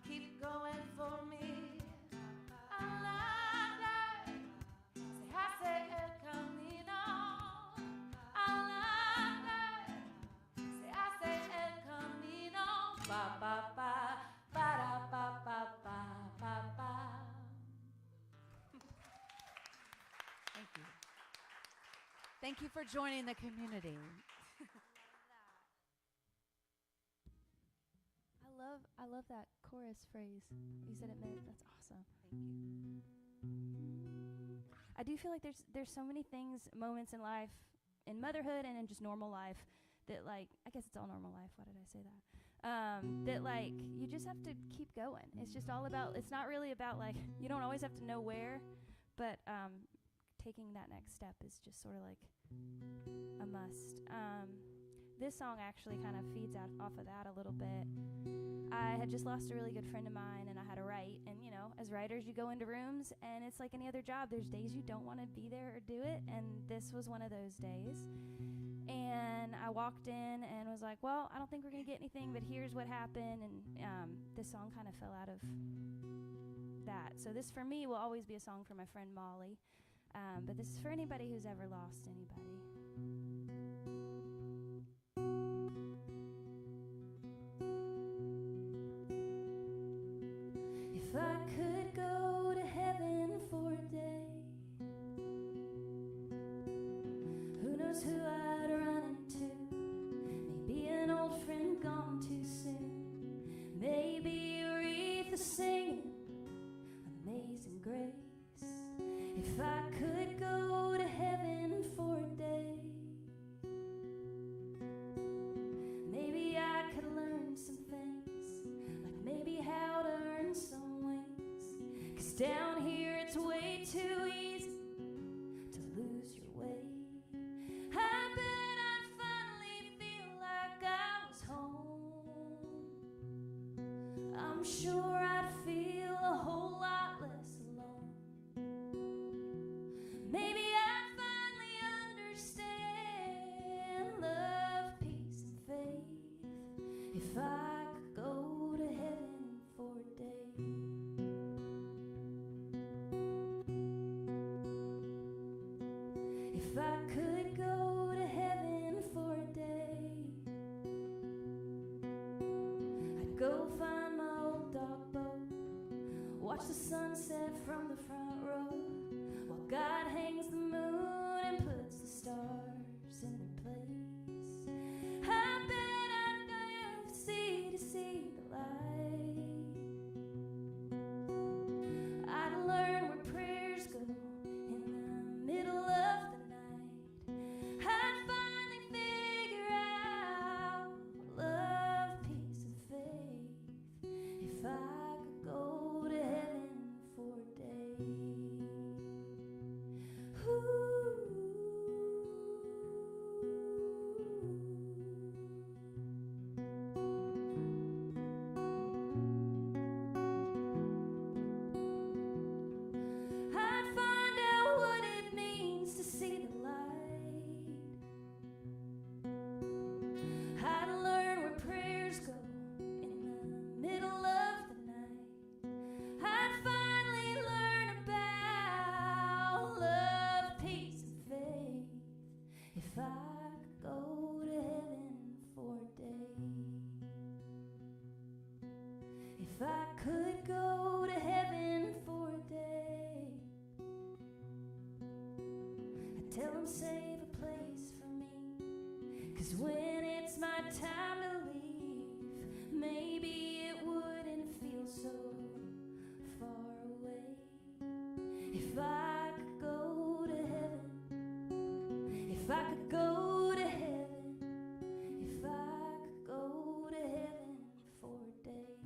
Keep going for me. Al andar. Se hace el camino, al andar. Se hace el camino, pa pa pa, para pa pa pa pa pa. Thank you. Thank you for joining the community. I love that chorus phrase you said it meant. That's awesome. Thank you. I do feel like there's so many things, moments in life, in motherhood and in just normal life, that like, I guess it's all normal life. Why did I say that? That like you just have to keep going. It's just all about. It's not really about like you don't always have to know where, but taking that next step is just sort of like a must. This song actually kind of feeds off of that a little bit. I had just lost a really good friend of mine, and I had to write. And, you know, as writers, you go into rooms, and it's like any other job. There's days you don't want to be there or do it, and this was one of those days. And I walked in and was like, well, I don't think we're going to get anything, but here's what happened. And this song kind of fell out of that. So this, for me, will always be a song for my friend Molly. But this is for anybody who's ever lost anybody. If I could go to heaven for a day, who knows who I'd run into? Maybe an old friend gone too soon. Maybe Aretha singing Amazing Grace. If I could go to heaven for a day, maybe I could learn some things, like maybe how to earn some wings. 'Cause down here it's way too easy to lose your way. I bet I'd finally feel like I was home. I'm sure I'd feel a whole lot less alone. Maybe I'd finally understand love, peace, and faith if I could go to heaven for a day. If I could go to heaven for a day, I'd go find my old dog boat, watch the sunset from the front row, while God hangs the moon and puts the stars in their place. I bet I'd live to see the light. I'd learn where prayers go in the middle of the night. I'd finally If I could go to heaven for a day, I'd tell him save a place for me. 'Cause when it's my time to leave, maybe it wouldn't feel so far away. If I could go to heaven, if I could go to heaven, if I could go to heaven for a day.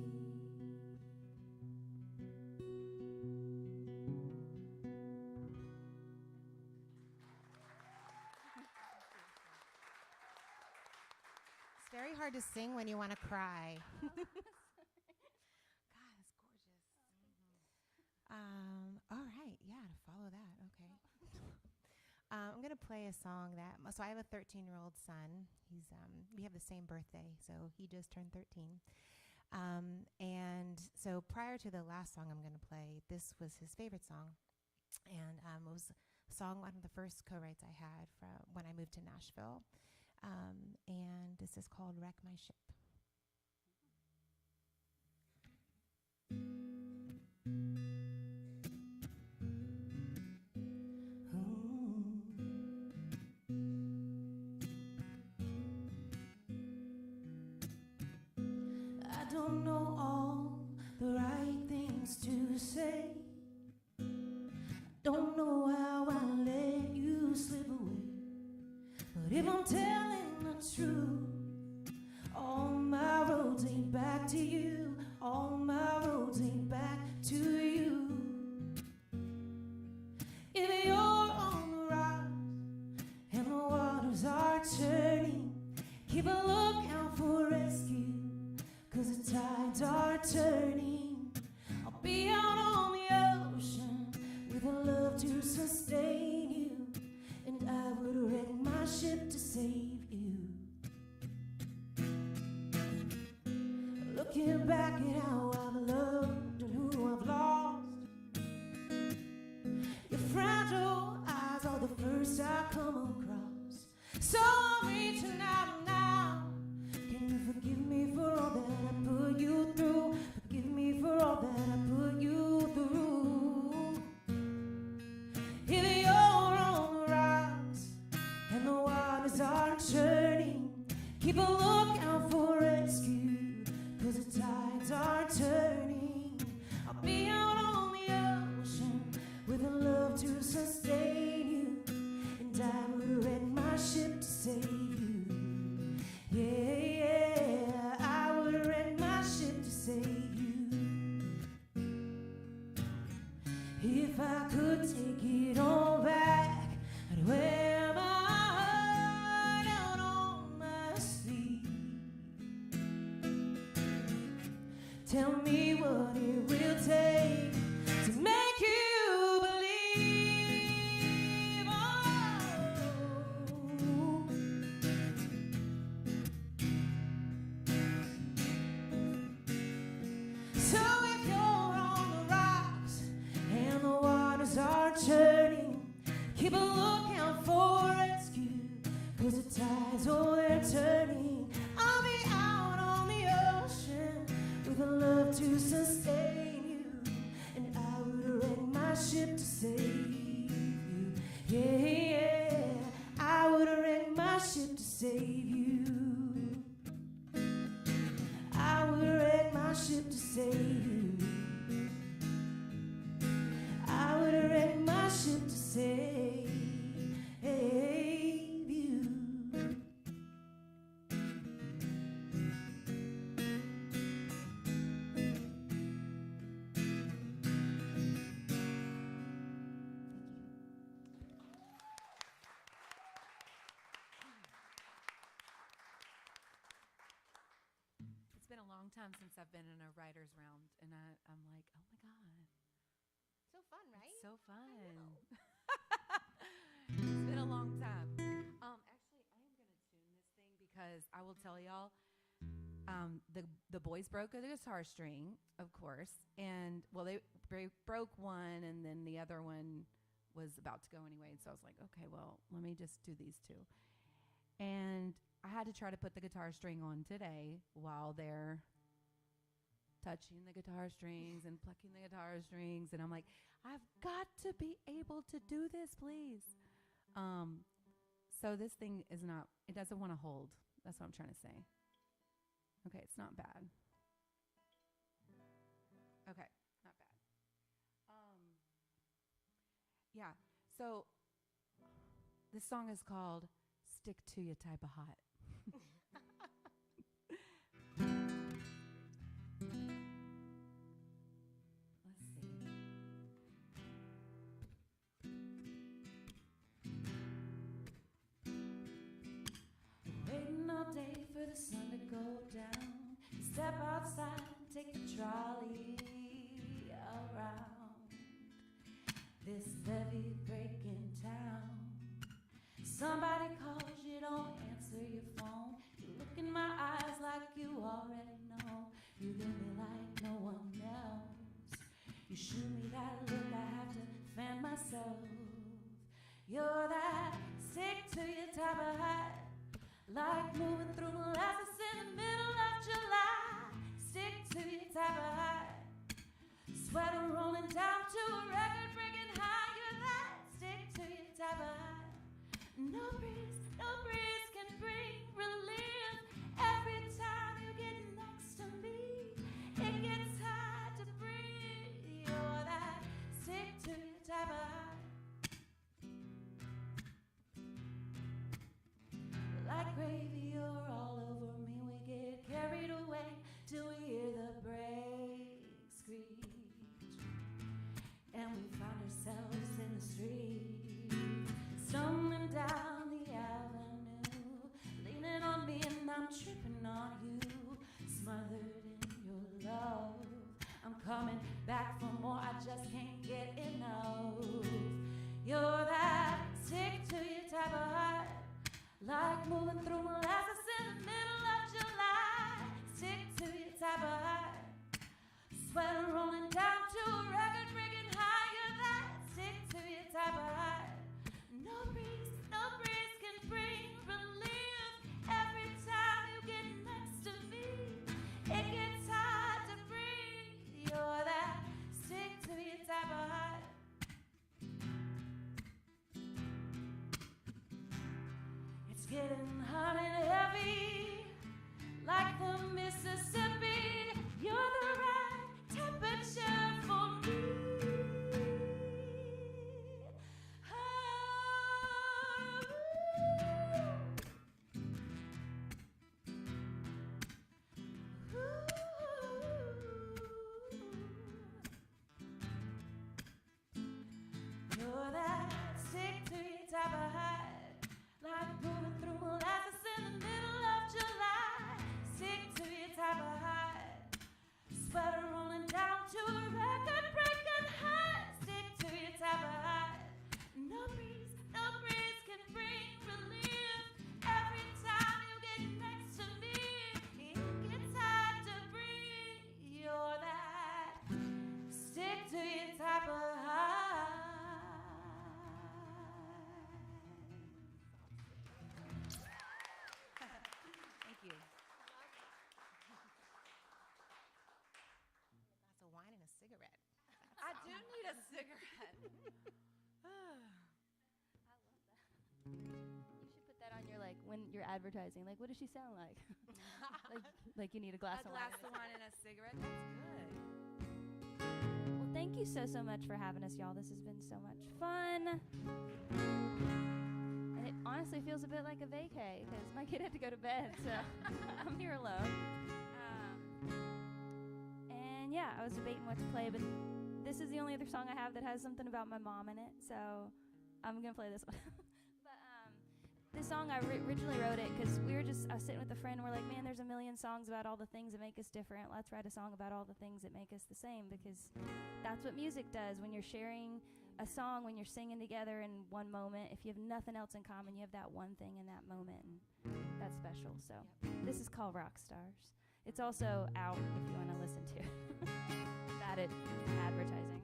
It's very hard to sing when you want to cry. God, that's gorgeous. All right, yeah, to follow that, okay. I'm gonna play a song that. So I have a 13-year-old son. We have the same birthday, so he just turned 13. And so prior to the last song I'm gonna play, this was his favorite song, and it was a song, one of the first co-writes I had from when I moved to Nashville. And this is called Wreck My Ship. I don't know all the right things to say. Don't know how I let you slip away. But if I'm telling the truth, all my roads lead back to you. All my roads lead back to you. If you're on the rise and the waters are turning, keep a lookout for rescue, 'cause the tides are turning. I'll be out on the ocean with a love to sustain you, and I would wreck my ship to save you. Looking back at how I've loved and who I've lost, your fragile eyes are the first I come across. So I'm reaching out now. Can you forgive me for all that I put you through? Forgive me for all that I put you through. If you're on the rise and the waters are churning, keep a lookout for rescue, 'cause the tides are turning. I'll be out on the ocean with a love to sustain you, and I would wreck my ship to save you. Yeah, yeah, I would wreck my ship to save you. If I could take it all back, I'd wear my heart out on my sleeve. Tell me what it will take to make you believe. Oh. So if you're on the rocks and the waters are churning, keep a lookout for rescue, 'cause the tides, oh, they're turning. I'll be out on the ocean with a love to sustain you, and I would wreck my ship to save you. Yeah, yeah, I would wreck my ship to save you. I would wreck my ship to save you. I would wreck my ship to save you. It's been a long time since I've been in a writer's round, and I'm like, oh my God, So fun, right? it's so fun. It's been a long time. Actually, I am going to tune this thing because I will tell y'all, the boys broke a guitar string, of course, and well, they broke one, and then the other one was about to go anyway. And so I was like, okay, well, let me just do these two. And I had to try to put the guitar string on today while they're touching the guitar strings and plucking the guitar strings. And I'm like, I've got to be able to do this, please. So this thing is not, it doesn't want to hold. That's what I'm trying to say. Okay, it's not bad. Okay, not bad. Yeah, so this song is called Stick to Ya Type of Hot. Let's see. Waiting all day for the sun to go down. Step outside, take the trolley around this levee breaking town. Somebody calls, you don't answer your phone. You look in my eyes like you already know. You look at me like no one else. You shoot me that look, I have to fan myself. You're that stick to your type of hot, like moving through molasses in the middle of July. Stick to your type of hot, sweater rolling down to a record-breaking high. You're that stick to your type of hot. No breeze can bring relief. Every time you get next to me, it gets hard to breathe. You're that stick to your type of hot. Like gravy, you're all over me. We get carried away till we hear the brakes screech, and we find ourselves in the street, stumbling down the avenue, leaning on me and I'm tripping on you, smothered in your love. I'm coming back for more, I just can't get enough. You're that stick to your type of heart, like moving through molasses in the middle of July. Stick to your type of heart, sweater rolling down to a record-breaking high. You're that stick to your type of heart. No breeze can bring relief. Every time you get next to me, it gets hard to breathe. You're that stick to your type of heart. It's getting hot and heavy, like the Mississippi. You're the right temperature for me. You're that stick to your type of heart, like moving through molasses in the middle of July. Stick to your type of heart, sweater rolling down to a record-breaking high. Stick to your type of heart. No breeze can bring relief. Every time you get next to me, it gets hard to breathe. You're that stick to your type of heart. Thank you. Glass of wine and a cigarette. I do need a cigarette. You should put that on your, like, when you're advertising. Like, what does she sound like? like you need a glass A of glass wine. of wine and a cigarette. That's good. Well, thank you so much for having us, y'all. This has been so much fun. And it honestly feels a bit like a vacay because my kid had to go to bed, so I'm here alone. And yeah, I was debating what to play, but this is the only other song I have that has something about my mom in it, so I'm gonna play this one. But this song, I originally wrote it because I was sitting with a friend and we're like, man, there's a million songs about all the things that make us different. Let's write a song about all the things that make us the same, because that's what music does. When you're sharing a song, when you're singing together in one moment, if you have nothing else in common, you have that one thing in that moment, and that's special. So this is called Rock Stars. It's also out if you want to listen to it. That it advertising.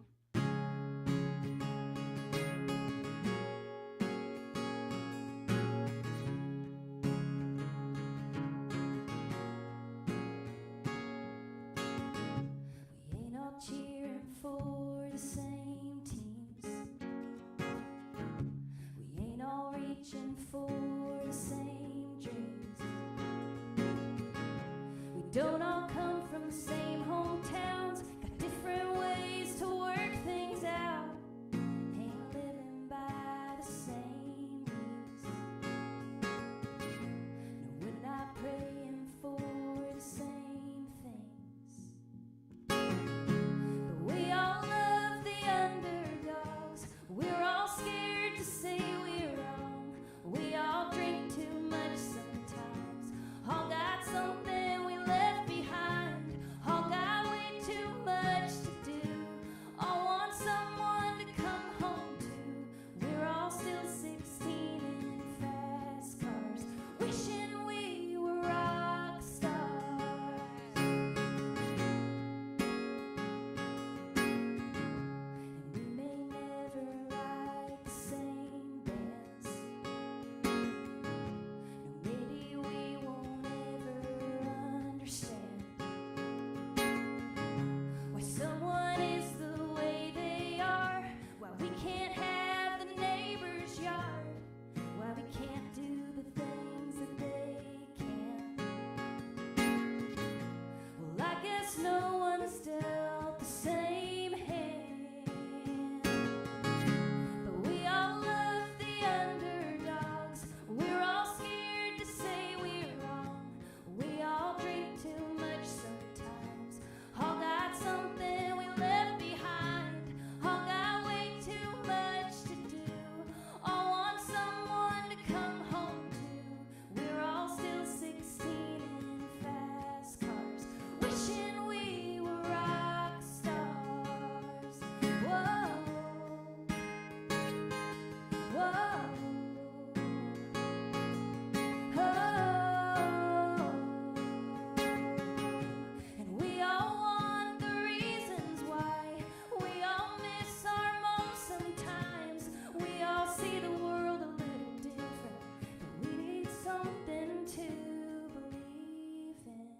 reaching for the same dreams. We don't all come from the same hometowns, got different ways to work things out. Ain't living by the same rules. No, we're not praying for the same things. But we all love the underdogs. We're all scared to say we're wrong. We all drink too much sometimes. All got something we left behind. All got way too much to do. All want someone to come home to. We're all still 16 in fast cars, wishing we were rock stars. And we may never like the same bands. No, maybe we won't ever understand why someone is the way they are, why we can't have the neighbor's yard, why we can't do the things that they can. Well, I guess no one's dealt the same hand. But we all love the underdogs. We're all scared to say we're wrong. We all drink too much sometimes. All got something we left behind. All got way too much to do. All want someone to come home to. We're all still 16 in fast cars, wishing we were rock stars. Whoa, whoa, oh. And we all want the reasons why. We all miss our moms sometimes. We all see the world a little different, but we need something to believe in.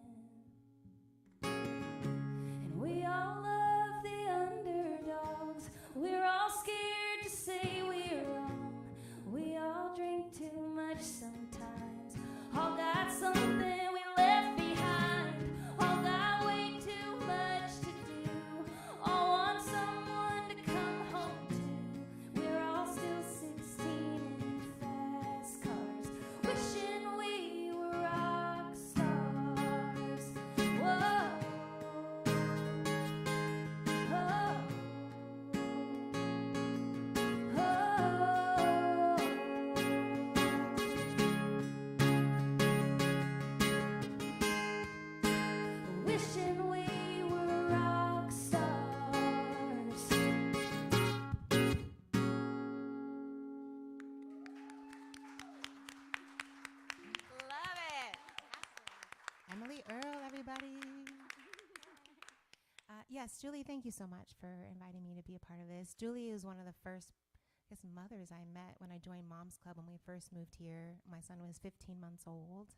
And we all love the underdogs. We're all scared to say we're wrong. We all drink too much sometimes. All got something we left behind. All got way too much to do. All want someone to come home to. We're all still 16 in fast cars, wishing we were rock stars. Whoa, oh, wishing we were rock stars. Love it. Emily Earl, everybody. Yes, Julie, thank you so much for inviting me to be a part of this. Julie is one of the first, I guess, mothers I met when I joined Moms Club when we first moved here. My son was 15 months old.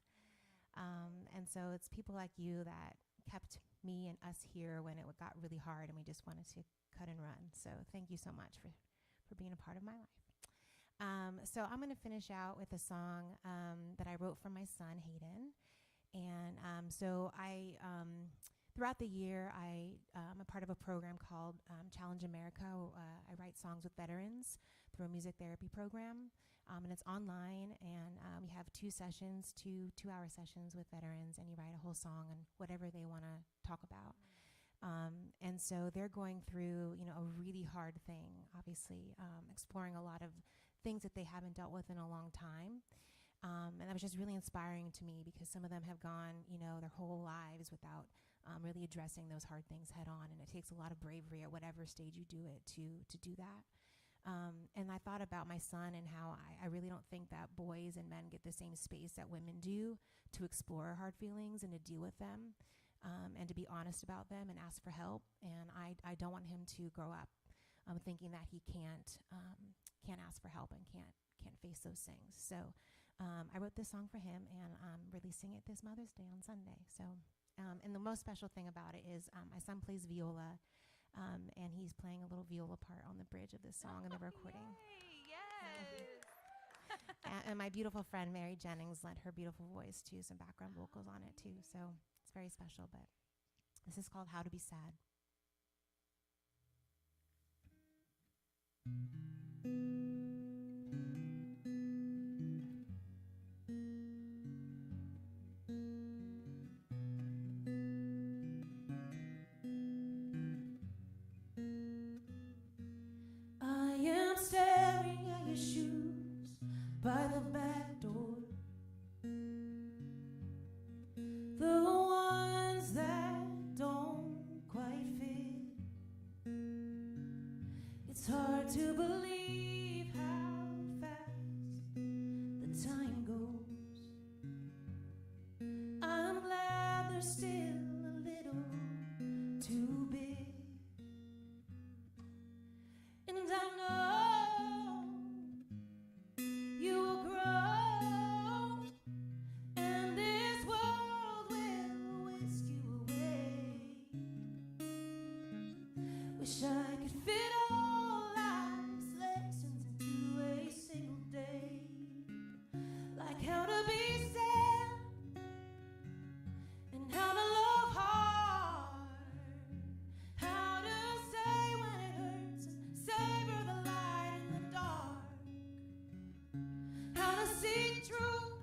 And so it's people like you that kept me and us here when it got really hard and we just wanted to cut and run. So thank you so much for being a part of my life. So I'm going to finish out with a song that I wrote for my son, Hayden. And so throughout the year, I'm a part of a program called Challenge America. I write songs with veterans through a music therapy program. And it's online, and we have 2 sessions, 2-hour sessions with veterans, and you write a whole song on whatever they want to talk about. And so they're going through, a really hard thing, obviously, exploring a lot of things that they haven't dealt with in a long time. And that was just really inspiring to me because some of them have gone, their whole lives without really addressing those hard things head on. And it takes a lot of bravery at whatever stage you do it to do that. And I thought about my son and how I really don't think that boys and men get the same space that women do to explore hard feelings and to deal with them, and to be honest about them and ask for help. And I don't want him to grow up thinking that he can't ask for help and can't face those things. So I wrote this song for him, and I'm releasing it this Mother's Day on Sunday. So and the most special thing about it is my son plays viola. And he's playing a little viola part on the bridge of this song in the recording. Yay, yes. and my beautiful friend Mary Jennings lent her beautiful voice to some background vocals on it too. So it's very special. But this is called How to Be Sad. I am staring at your shoes by the back door, the ones that don't quite fit. It's hard to believe how fast the time goes. I'm glad they're still a little too big. And I know you will grow, and this world will whisk you away. Wish I could fit all life's lessons into a single day, like how to be sad and how to love hard, how to say when it hurts and savor the light in the dark, how to see truth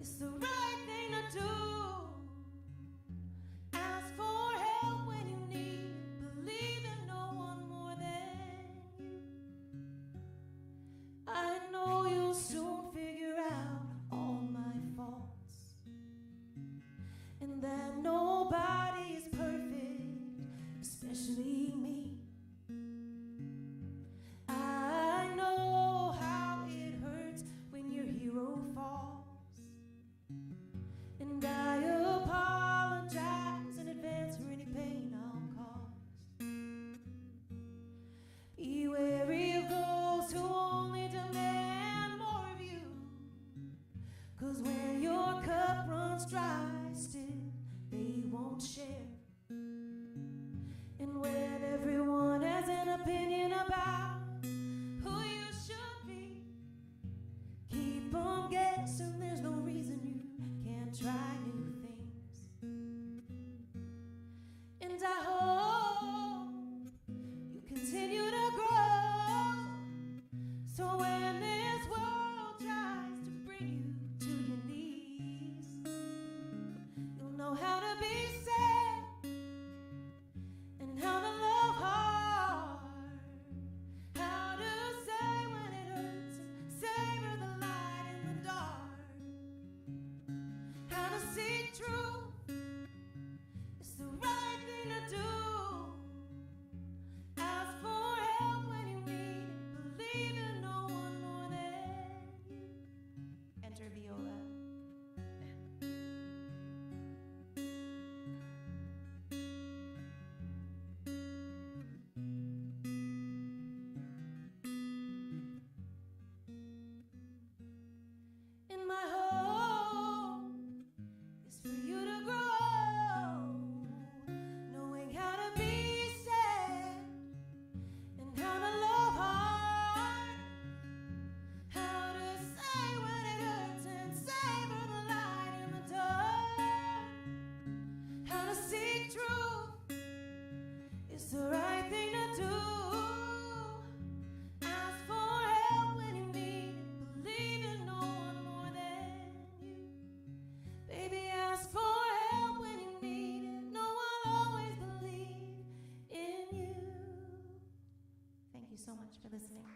is the right thing to do, ask for help when you need it, believe in no one more than you. I know you'll soon figure out all my faults, and that nobody is perfect, especially me. I know how it hurts when your hero falls, and I apologize in advance for any pain I'll cause. Be wary of those who only demand more of you, 'cause when your cup runs dry, still they won't share. And when everyone has an opinion about who you should be, keep on guessing, there's no reason you can't try new things. And I hope you continue to grow, so when this world tries to bring you to your knees, you'll know how to be sad and how to love hard, how to say when it hurts and savor the light in the dark, how to see truth is the right thing to do, ask for help when you need it, believe in no one more than you. Enter viola. And my hope is for you to grow, knowing how to be sad and how to love hard, how to say when it hurts and savor the light in the dark, how to see truth is the right thing to do, ask for help when you need it, believe in no one more than you. Baby, ask for help when you need it, no one always believe in you. Thank you so much for listening.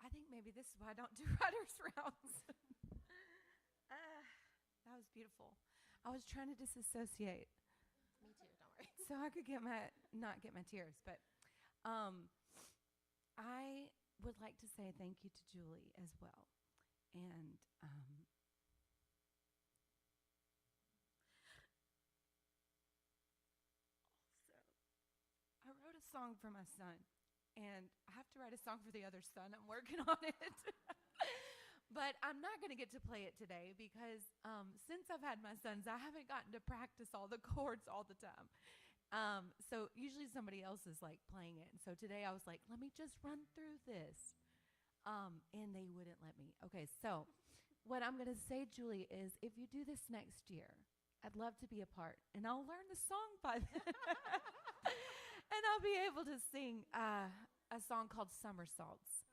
I think maybe this is why I don't do writer's rounds. That was beautiful. I was trying to disassociate. Me too, don't worry. So I could not get my tears. But I would like to say thank you to Julie as well. And also, I wrote a song for my son. And I have to write a song for the other son. I'm working on it. But I'm not going to get to play it today because since I've had my sons, I haven't gotten to practice all the chords all the time. So usually somebody else is like playing it. And so today I was like, let me just run through this. And they wouldn't let me. Okay, so what I'm going to say, Julie, is if you do this next year, I'd love to be a part. And I'll learn the song by then. And I'll be able to sing a song called Somersaults,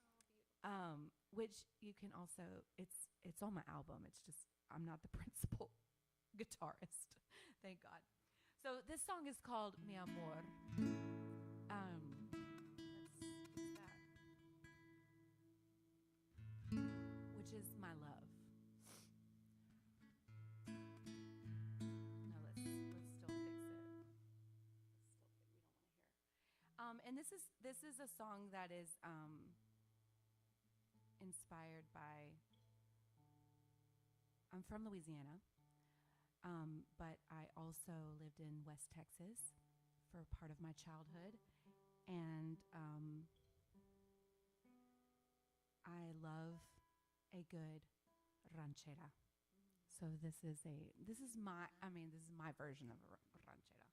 which you can also, it's on my album. It's just, I'm not the principal guitarist. Thank God. So this song is called Mi Amor. Which is my love. No, let's still fix it. And this is a song that is inspired by. I'm from Louisiana, but I also lived in West Texas for part of my childhood, and I love a good ranchera. So this is my version of a ranchera. Okay.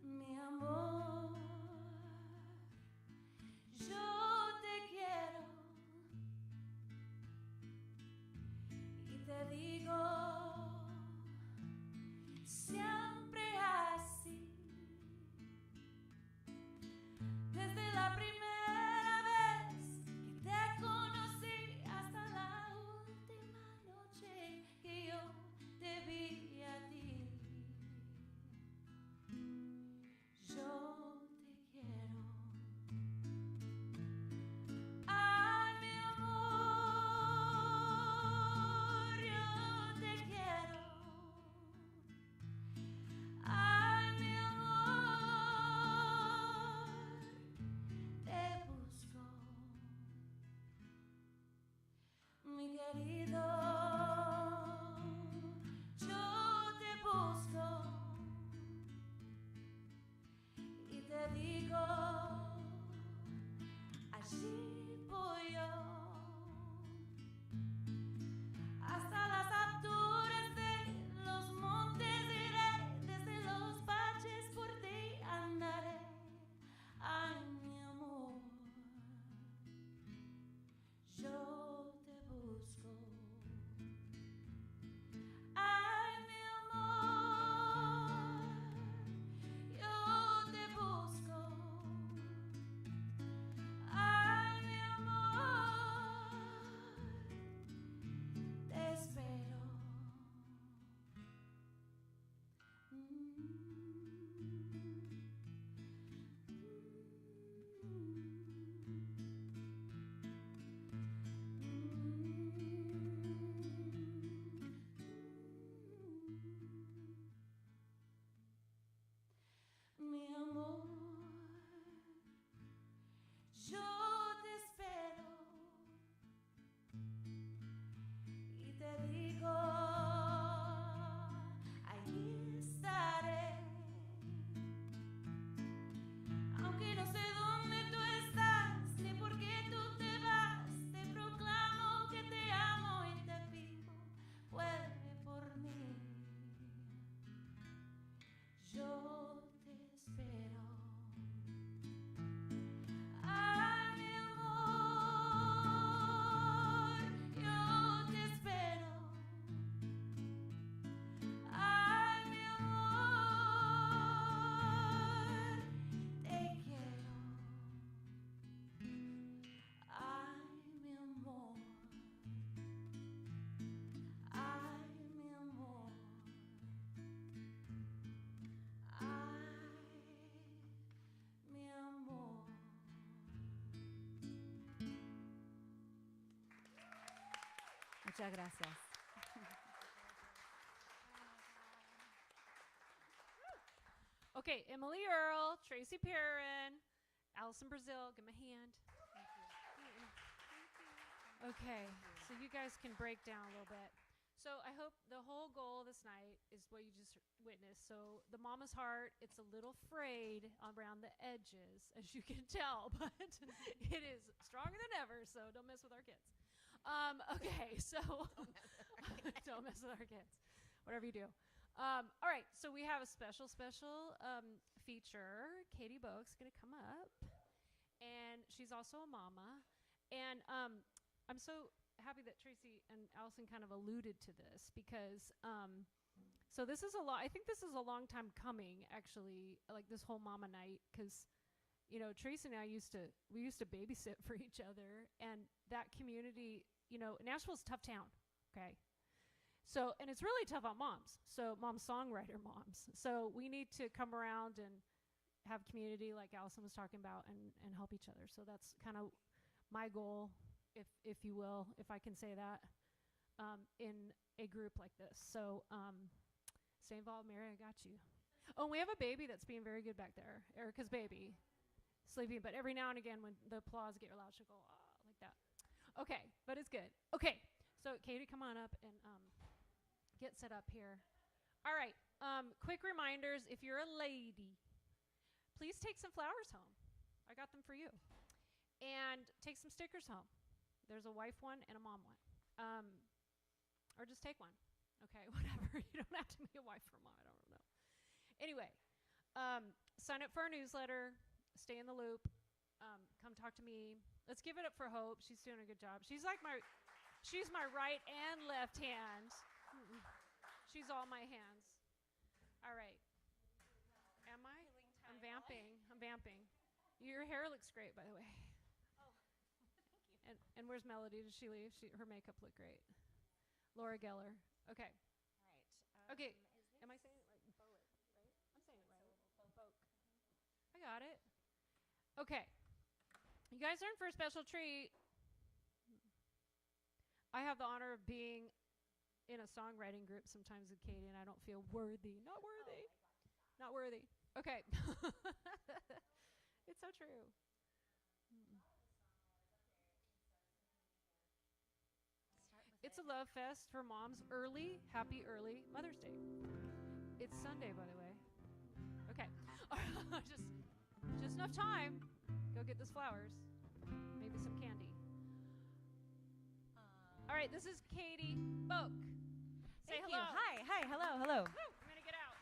Mi amor, yo te quiero y te digo siempre así. Desde la primera vez que te conocí hasta la última noche que yo te vi a ti. Yo te quiero. Ay, mi amor, yo te quiero. Ay, mi amor, te busco. Mi querido, yo te busco. Y te digo, allí voy yo, hasta las alturas de los montes iré, desde los valles por ti andaré. Ay, mi amor, yo te busco. Ay, mi amor, yo te busco. Ay, mi amor, te espero. Mi amor, yo te espero y te digo, ahí estaré. Aunque no sé dónde tú estás, ni por qué tú te vas, te proclamo que te amo y te pido, vuelve por mí. Yo te espero. Ay, mi amor, yo te espero. Ay, mi amor, te quiero. Ay, mi amor. Ay, mi amor. Ay, mi amor. Muchas gracias. Okay, Emily Earl, Tracy Perrin, Allison Brazil, give me a hand. Okay, so you guys can break down a little bit. So I hope the whole goal of this night is what you just witnessed. So the mama's heart, it's a little frayed around the edges, as you can tell, but it is stronger than ever, so don't mess with our kids. Okay, so don't mess with our kids, whatever you do. All right, so we have a special feature. Katie Boak's going to come up, and she's also a mama. And I'm so happy that Tracy and Allison kind of alluded to this because so this is I think this is a long time coming, actually, like this whole mama night, because Tracy and I used to babysit for each other, and that community, Nashville's a tough town, okay? So, and it's really tough on moms, so songwriter moms. So we need to come around and have community like Allison was talking about and help each other. So that's kind of my goal, if you will, if I can say that, in a group like this. So stay involved, Mary, I got you. Oh, and we have a baby that's being very good back there, Erica's baby, sleeping, but every now and again when the applause get loud, she'll go, like that. Okay, but it's good. Okay, so Katie, come on up and get set up here. All right, quick reminders, if you're a lady, please take some flowers home. I got them for you. And take some stickers home. There's a wife one and a mom one. Or just take one. Okay, whatever. You don't have to be a wife or a mom. I don't know. Anyway, sign up for our newsletter. Stay in the loop. Come talk to me. Let's give it up for Hope. She's doing a good job. She's my right and left hand. She's all my hands. All right. Am I? I'm vamping. Your hair looks great, by the way. And where's Melody? Did she leave? Her makeup looked great. Laura Geller. Okay. All right. Okay. Am I saying it right? Bowick, right? I'm saying it right. Boak. I got it. Okay. You guys are in for a special treat. I have the honor of being in a songwriting group sometimes with Katie, and I don't feel worthy. Not worthy. Not worthy. Okay. It's so true. It's a love fest for moms. Happy early Mother's Day. It's Sunday, by the way. Okay. just enough time. Go get those flowers. Maybe some candy. All right, this is Katie Boak. Say Thank hello. you. Hi, hello. Woo, I'm going to get out.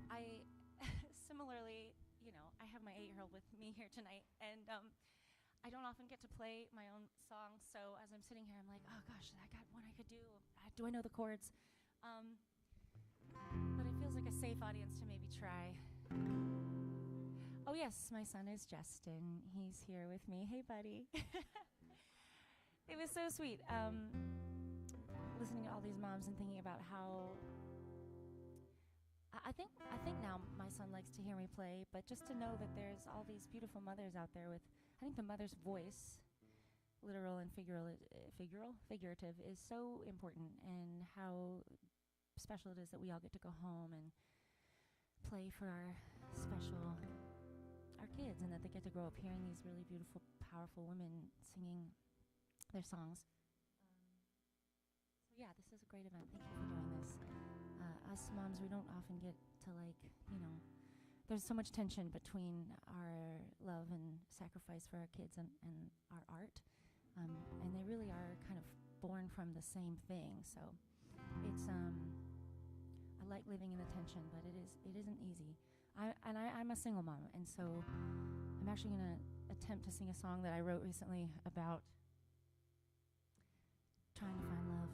I similarly, I have my 8-year-old with me here tonight, and I don't often get to play my own songs, so as I'm sitting here, I'm like, oh gosh, I got one I could do. Do I know the chords? But it feels like a safe audience to maybe try. Oh yes, my son is Justin. He's here with me. Hey, buddy. It was so sweet listening to all these moms and thinking about how I think now my son likes to hear me play, but just to know that there's all these beautiful mothers out there with, I think the mother's voice, literal and figurative, is so important, and how special it is that we all get to go home and play for our kids, and that they get to grow up hearing these really beautiful, powerful women singing their songs. So yeah, this is a great event. Thank you for doing this. Us moms, we don't often get to there's so much tension between our love and sacrifice for our kids and our art. And they really are kind of born from the same thing. So it's, I like living in the tension, but it isn't easy. I'm a single mom, and so I'm actually going to attempt to sing a song that I wrote recently about trying to find love.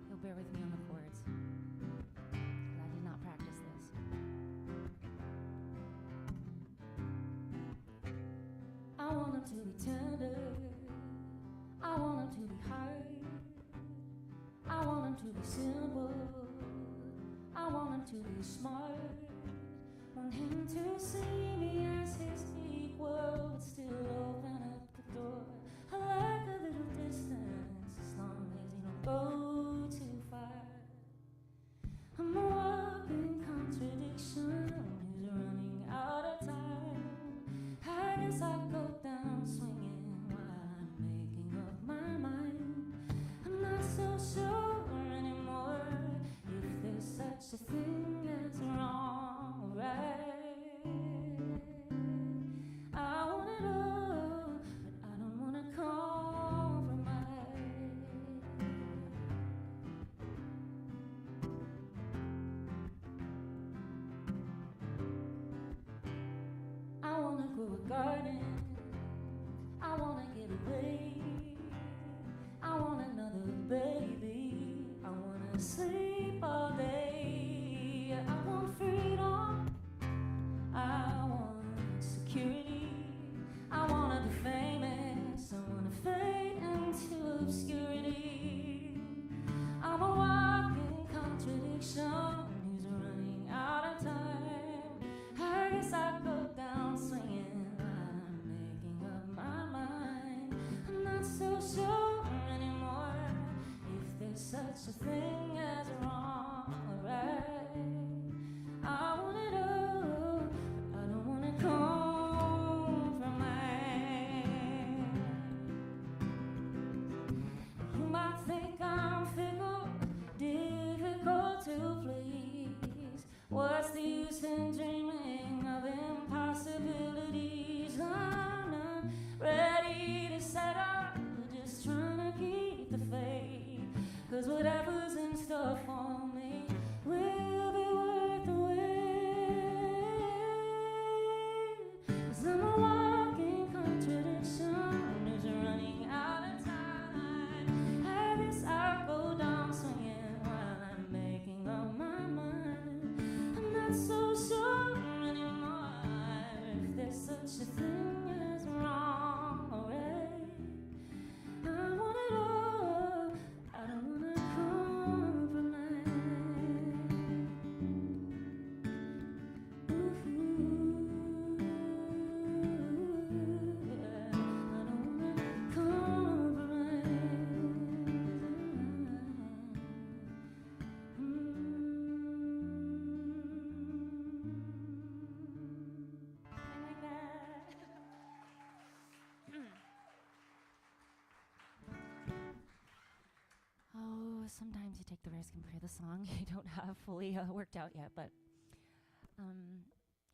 You'll bear with me on the chords, 'cause I did not practice this. I want them to be tender, I want them to be hard, I want them to be simple, I want him to be smart, want him to see me as his equal, but still open up the door. I like a little distance, as long as you don't go too far. I'm a walking contradiction, he's running out of time. I guess I'll go down swinging such a thing as wrong or right. I want it all, but I don't want to compromise. You might think I'm fickle, difficult to please. What's the use in dreaming of impossibilities? I'm not ready to settle, just trying to keep the faith. 'Cause whatever's in store for me will be worth the wait. 'Cause I'm a walking contradiction, who's running out of time. I guess I'll go down swinging while I'm making up my mind. I'm not so sure anymore if there's such a thing as wrong or right. I want it all, I don't wanna compromise. Ooh, yeah, I don't wanna compromise. Like that. Oh, sometimes you take the risk and play the song you don't have fully worked out yet, but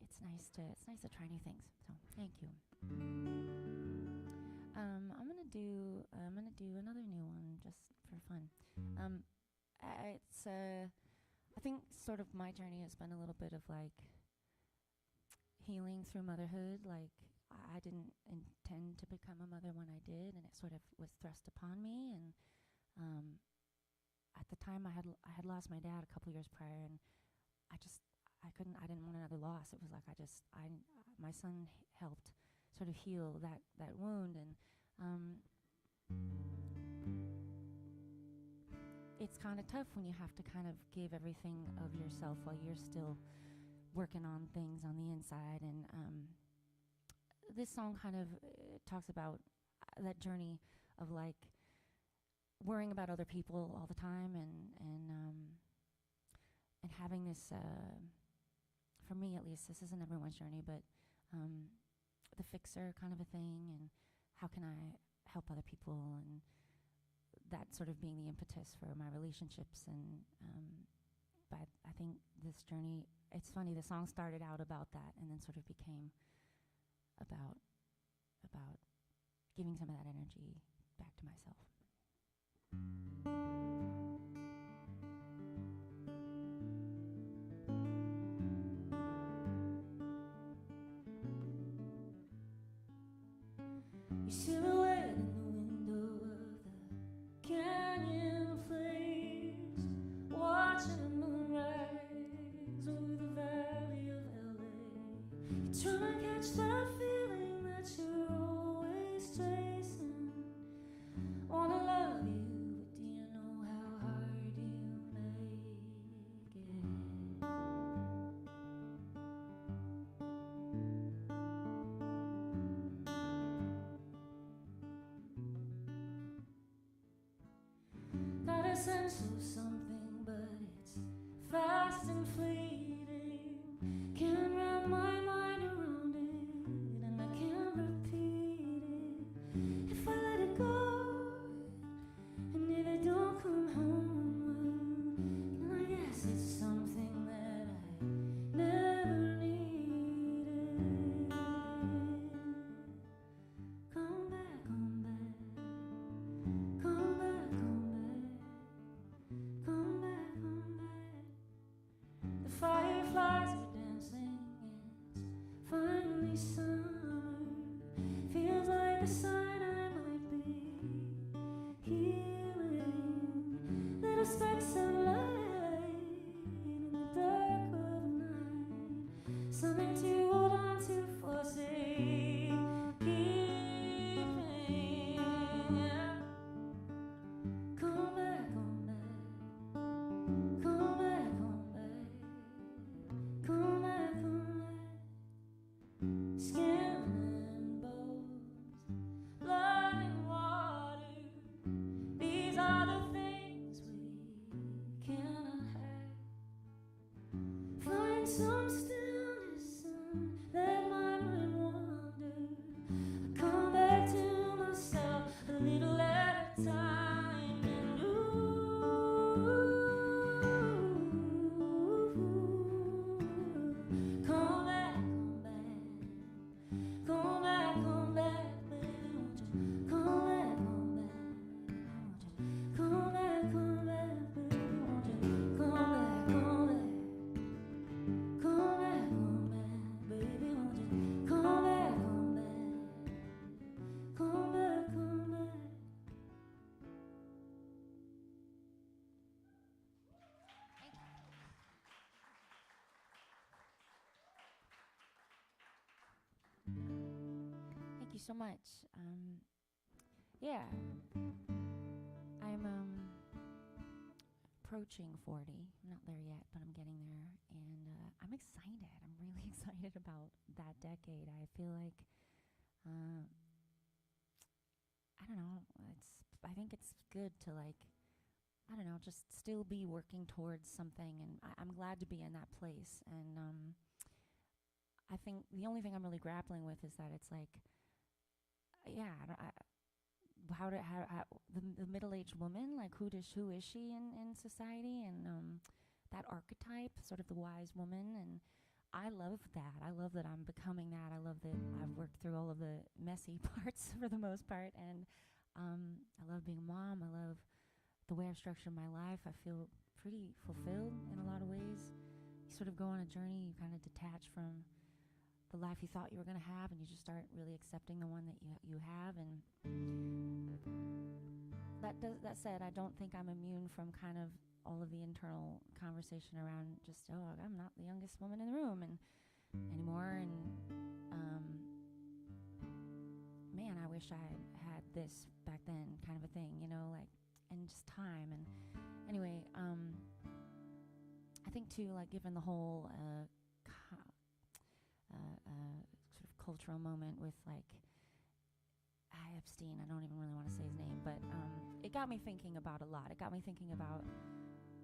it's nice to try new things. So thank you. I'm gonna do another new one just for fun. It's I think sort of my journey has been a little bit of like healing through motherhood. Like I didn't intend to become a mother when I did, and it sort of was thrust upon me. And at the time, I had lost my dad a couple years prior, and I didn't want another loss. It was like my son helped sort of heal that wound, and it's kind of tough when you have to kind of give everything of yourself while you're still working on things on the inside. And this song kind of talks about that journey of like worrying about other people all the time, and having this, for me at least, this isn't everyone's journey, but the fixer kind of a thing, and how can I help other people, and that sort of being the impetus for my relationships. And but I think this journey, it's funny, the song started out about that and then sort of became about giving some of that energy back to myself. Your silhouette in the window of the canyon place, watching the moon rise over the valley of LA. You're trying to catch that feeling that you're always chasing. Wanna love you, but do you know how hard you make it? Got a sense of something, but it's fast and fleeting. Can't wrap my mind around it, and I can't repeat it. If I let it go, and if it don't come home, then I guess it's something that I never needed. Come back, come back, come back, come back, come back, come back. The fireflies are dancing, it's finally summer. Feels like the sign I might be healing. Little specks of light in the dark of the night. Something to hold on to for safekeeping. Yeah. Come back, come back, come back, come back, come back, come back. Skin and bones, blood and water. These are the things we so much. Yeah, I'm approaching 40. I'm not there yet, but I'm getting there, and I'm excited. I'm really excited about that decade. I feel like, I don't know. I think it's good to, like, I don't know, just still be working towards something, and I'm glad to be in that place. And I think the only thing I'm really grappling with is that it's like, yeah, how the middle-aged woman, like who is she in society, and that archetype, sort of the wise woman, and I love that. I love that I'm becoming that. I love that I've worked through all of the messy parts for the most part, and I love being a mom. I love the way I've structured my life. I feel pretty fulfilled in a lot of ways. You sort of go on a journey, you kind of detach from the life you thought you were going to have, and you just start really accepting the one that you have. And that said, I don't think I'm immune from kind of all of the internal conversation around just, oh, I'm not the youngest woman in the room and anymore, and man, I wish I had this back then, kind of a thing, you know, like, and just time. And anyway, I think too, like, given the whole sort of cultural moment with, like, Epstein, I don't even really want to say his name, but it got me thinking about a lot. It got me thinking about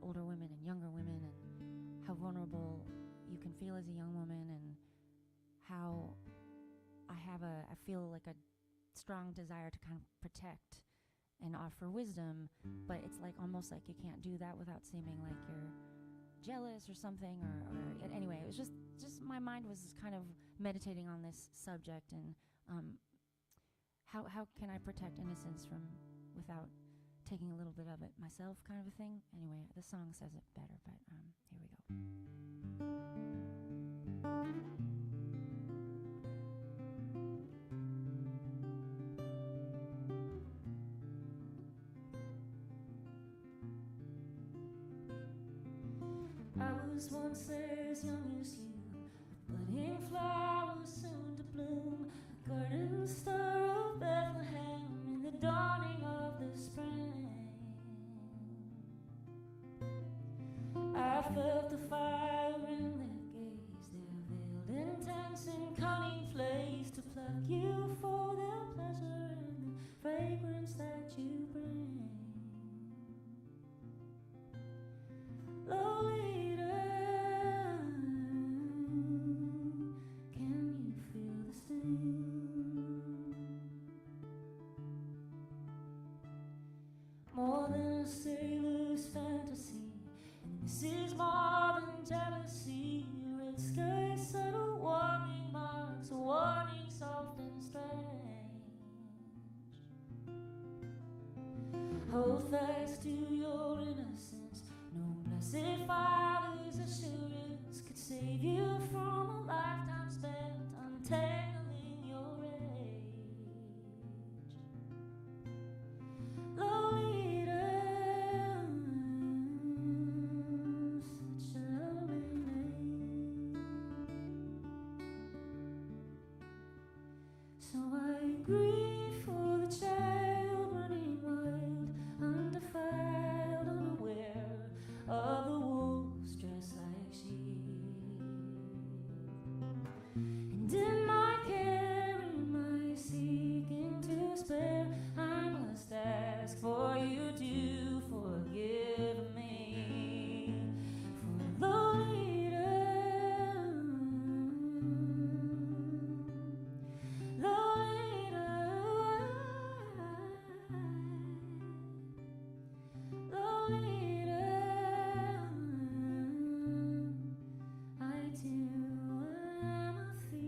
older women and younger women, and how vulnerable you can feel as a young woman, and how I feel like a strong desire to kind of protect and offer wisdom, but it's like almost like you can't do that without seeming like you're jealous or something, or anyway, it was just my mind was kind of meditating on this subject, and how can I protect innocence from without taking a little bit of it myself, kind of a thing. Anyway, the song says it better, but here we go. I was once as young as you, budding flowers soon to bloom, a garden star of Bethlehem in the dawning of the spring. I felt the fire in their gaze, their veiled intense and cunning place, to pluck you for their pleasure and the fragrance that you bring. Lolita, can you feel the sting? More than a sailor's fantasy, and this is more than jealousy. Red sky, subtle warning marks, a warning soft and strange. Hold fast to your innocence. No blessed Father's assurance could save you from a lifetime spent untangling your rage. Lolita, such a lovely name. So I grieve for the child running wild, undefiled, unaware of the wolves dressed like sheep. And in my care, in my seeking to spare, I must ask for you to forgive me. For Lolita, Lolita, Lolita, I too am a thief.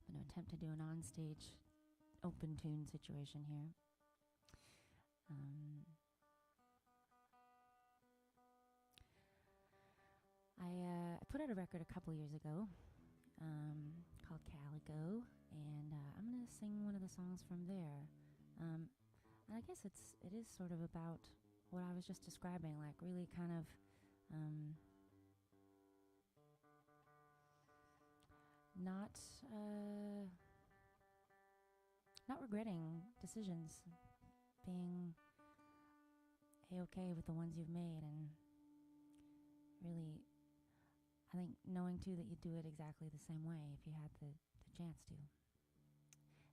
I'm going to attempt to do an onstage open tune situation here. put out a record a couple years ago called Calico, and I'm going to sing one of the songs from there. And I guess it is sort of about what I was just describing, like really kind of not regretting decisions, being A-okay with the ones you've made, and really, I think knowing too that you'd do it exactly the same way if you had the chance to.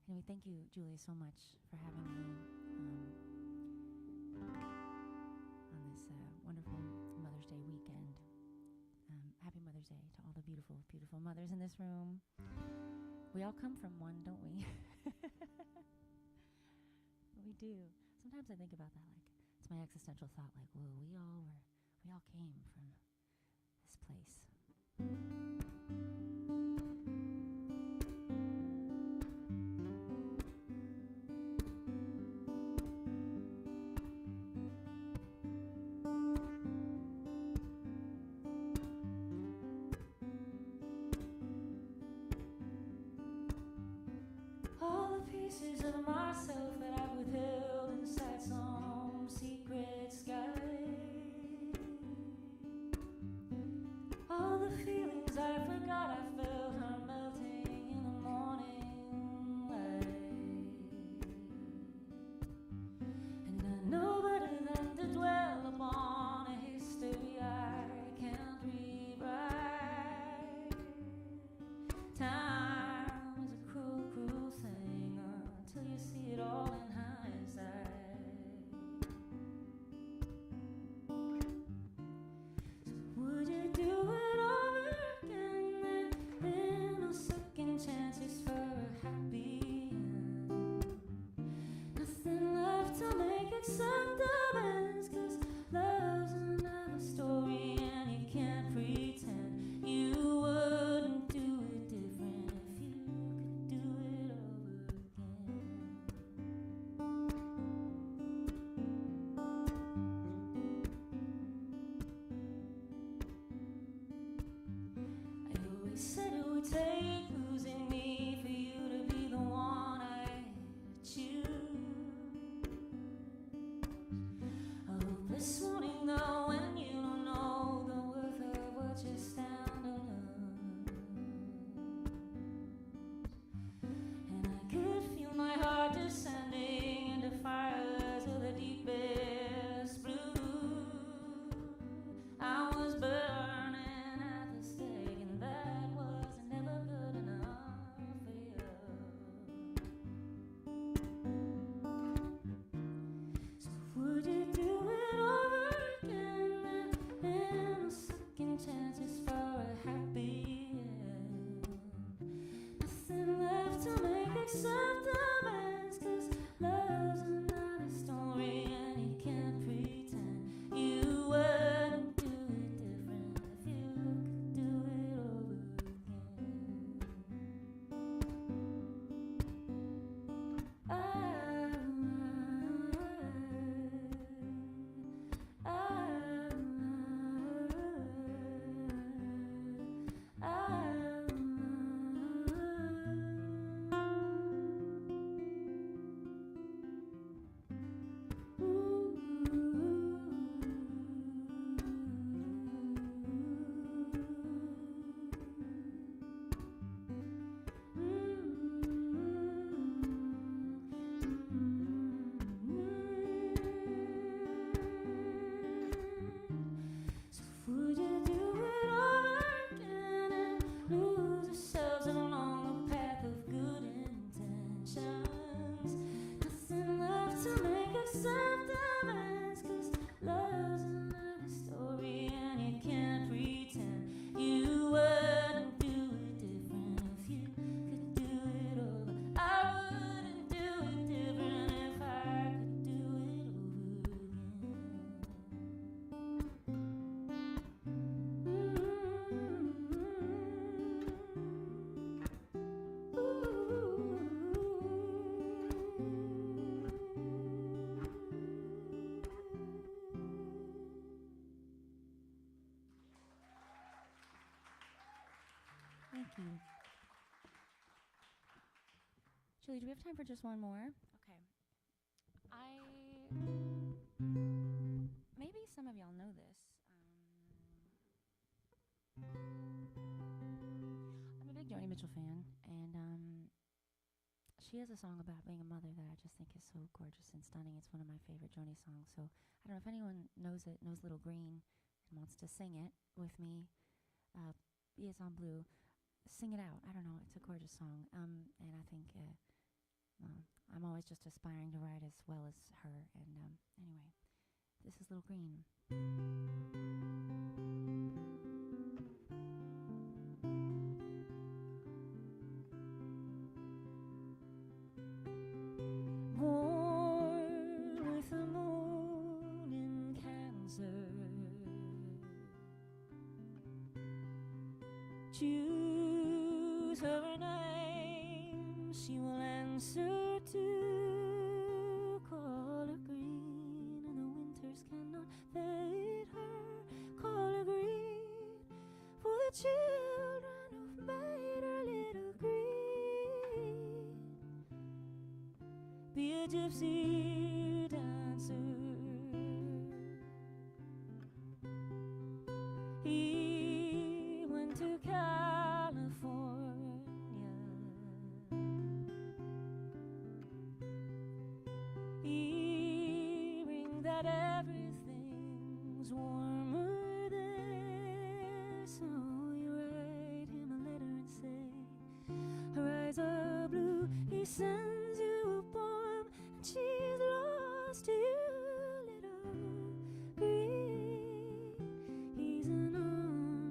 Anyway, thank you, Julie, so much for having me on this wonderful Mother's Day weekend. Happy Mother's Day to all the beautiful, beautiful mothers in this room. We all come from one, don't we? We do. Sometimes I think about that, like, it's my existential thought, like, whoa, we all came from this place. All the pieces of myself that I've withheld inside some secret sky. All the feelings I forgot I felt are melting in the morning light. And I know better than to dwell upon a history I can't rewrite. Time is a cruel, cruel thing until you see it all in hindsight. So would you do it over again? There no second chances for a happy end. Nothing left to make except amends, 'cause love's another story and you can't pretend you wouldn't do it different if you could do it over again. I always said it would take losing me for you to be the one I choose. A hopeless wanting though when you don't know the worth of what you stand to lose. And I could feel my heart descending into fires of the deepest blue. I was burning at the stake, and that was never good enough. Thank you. Julie, do we have time for just one more? Okay. Maybe some of y'all know this. I'm a big Joni Mitchell fan, and she has a song about being a mother that I just think is so gorgeous and stunning. It's one of my favorite Joni songs. So I don't know if anyone knows it, knows Little Green, and wants to sing it with me. It's on Blue. Sing it out. I don't know. It's a gorgeous song. And I think, I'm always just aspiring to write as well as her. And anyway, this is Little Green. Born with the moon in Cancer, choose her name, she will answer to. Call her green, and the winters cannot fade her. Call her green for the children who've made her little green. Be a gypsy dancer. He went to California. Hearing that everything's warmer there, so you write him a letter and say, her eyes are blue. He sends you a poem, and she's lost to you, little green. He's an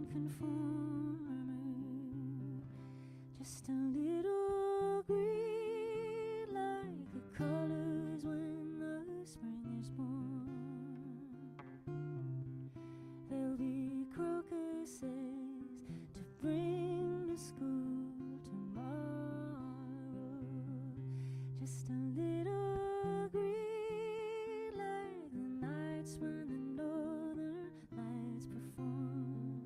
unconformer, just a little green, like the colors when the spring is born. There'll be crocuses to bring to school tomorrow. Just a little green, like the nights when the northern lights perform.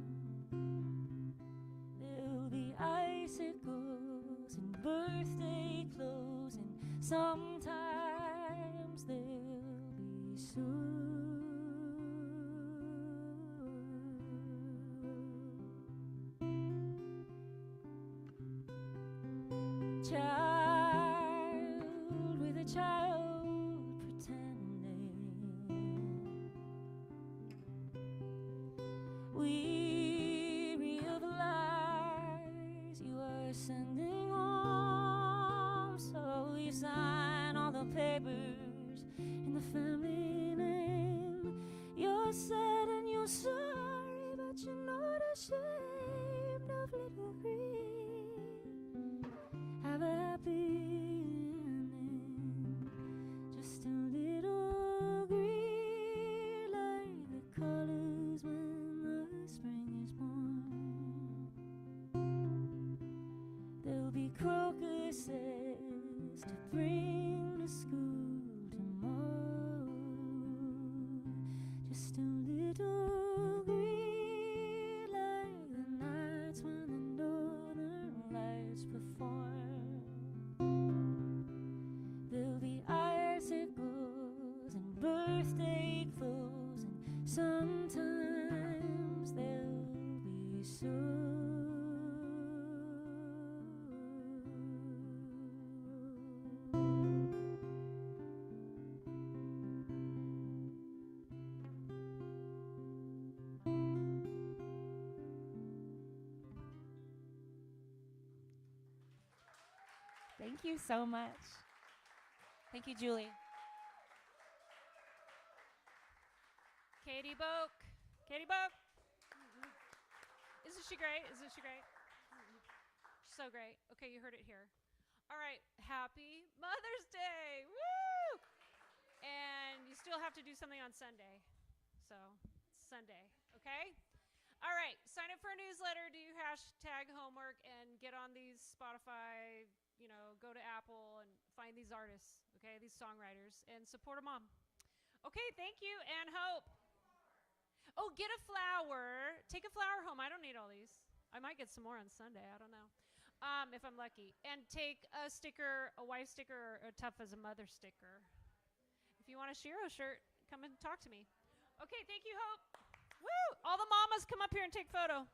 There'll be icicles and birthday clothes, and sometimes there'll be sorrow. Child with a child pretending, weary of lies you are sending on, so you sign all the papers in the family name. You're sad and you're sorry, but you're not ashamed of little green. Have a happy ending, just a little green, like the colors when the spring is born. There'll be crocuses to bring to school tomorrow. Just a little green, like the nights when the northern lights perform. There'll be icicles and birthday clothes, and sometimes there'll be sorrow. Thank you so much. Thank you, Julie. Katie Boak. Katie Boak. Isn't she great? Isn't she great? She's so great. Okay, you heard it here. All right, happy Mother's Day. Woo! And you still have to do something on Sunday. So, Sunday, okay? All right, sign up for a newsletter, do your hashtag homework, and get on these Spotify, go to Apple and find these artists, okay, these songwriters, and support a mom. Okay, thank you, and Hope. Oh, get a flower. Take a flower home. I don't need all these. I might get some more on Sunday. I don't know. If I'm lucky. And take a sticker, a wife sticker, or a Tough as a Mother sticker. If you want a Shiro shirt, come and talk to me. Okay, thank you, Hope. Woo! All the mamas come up here and take photo.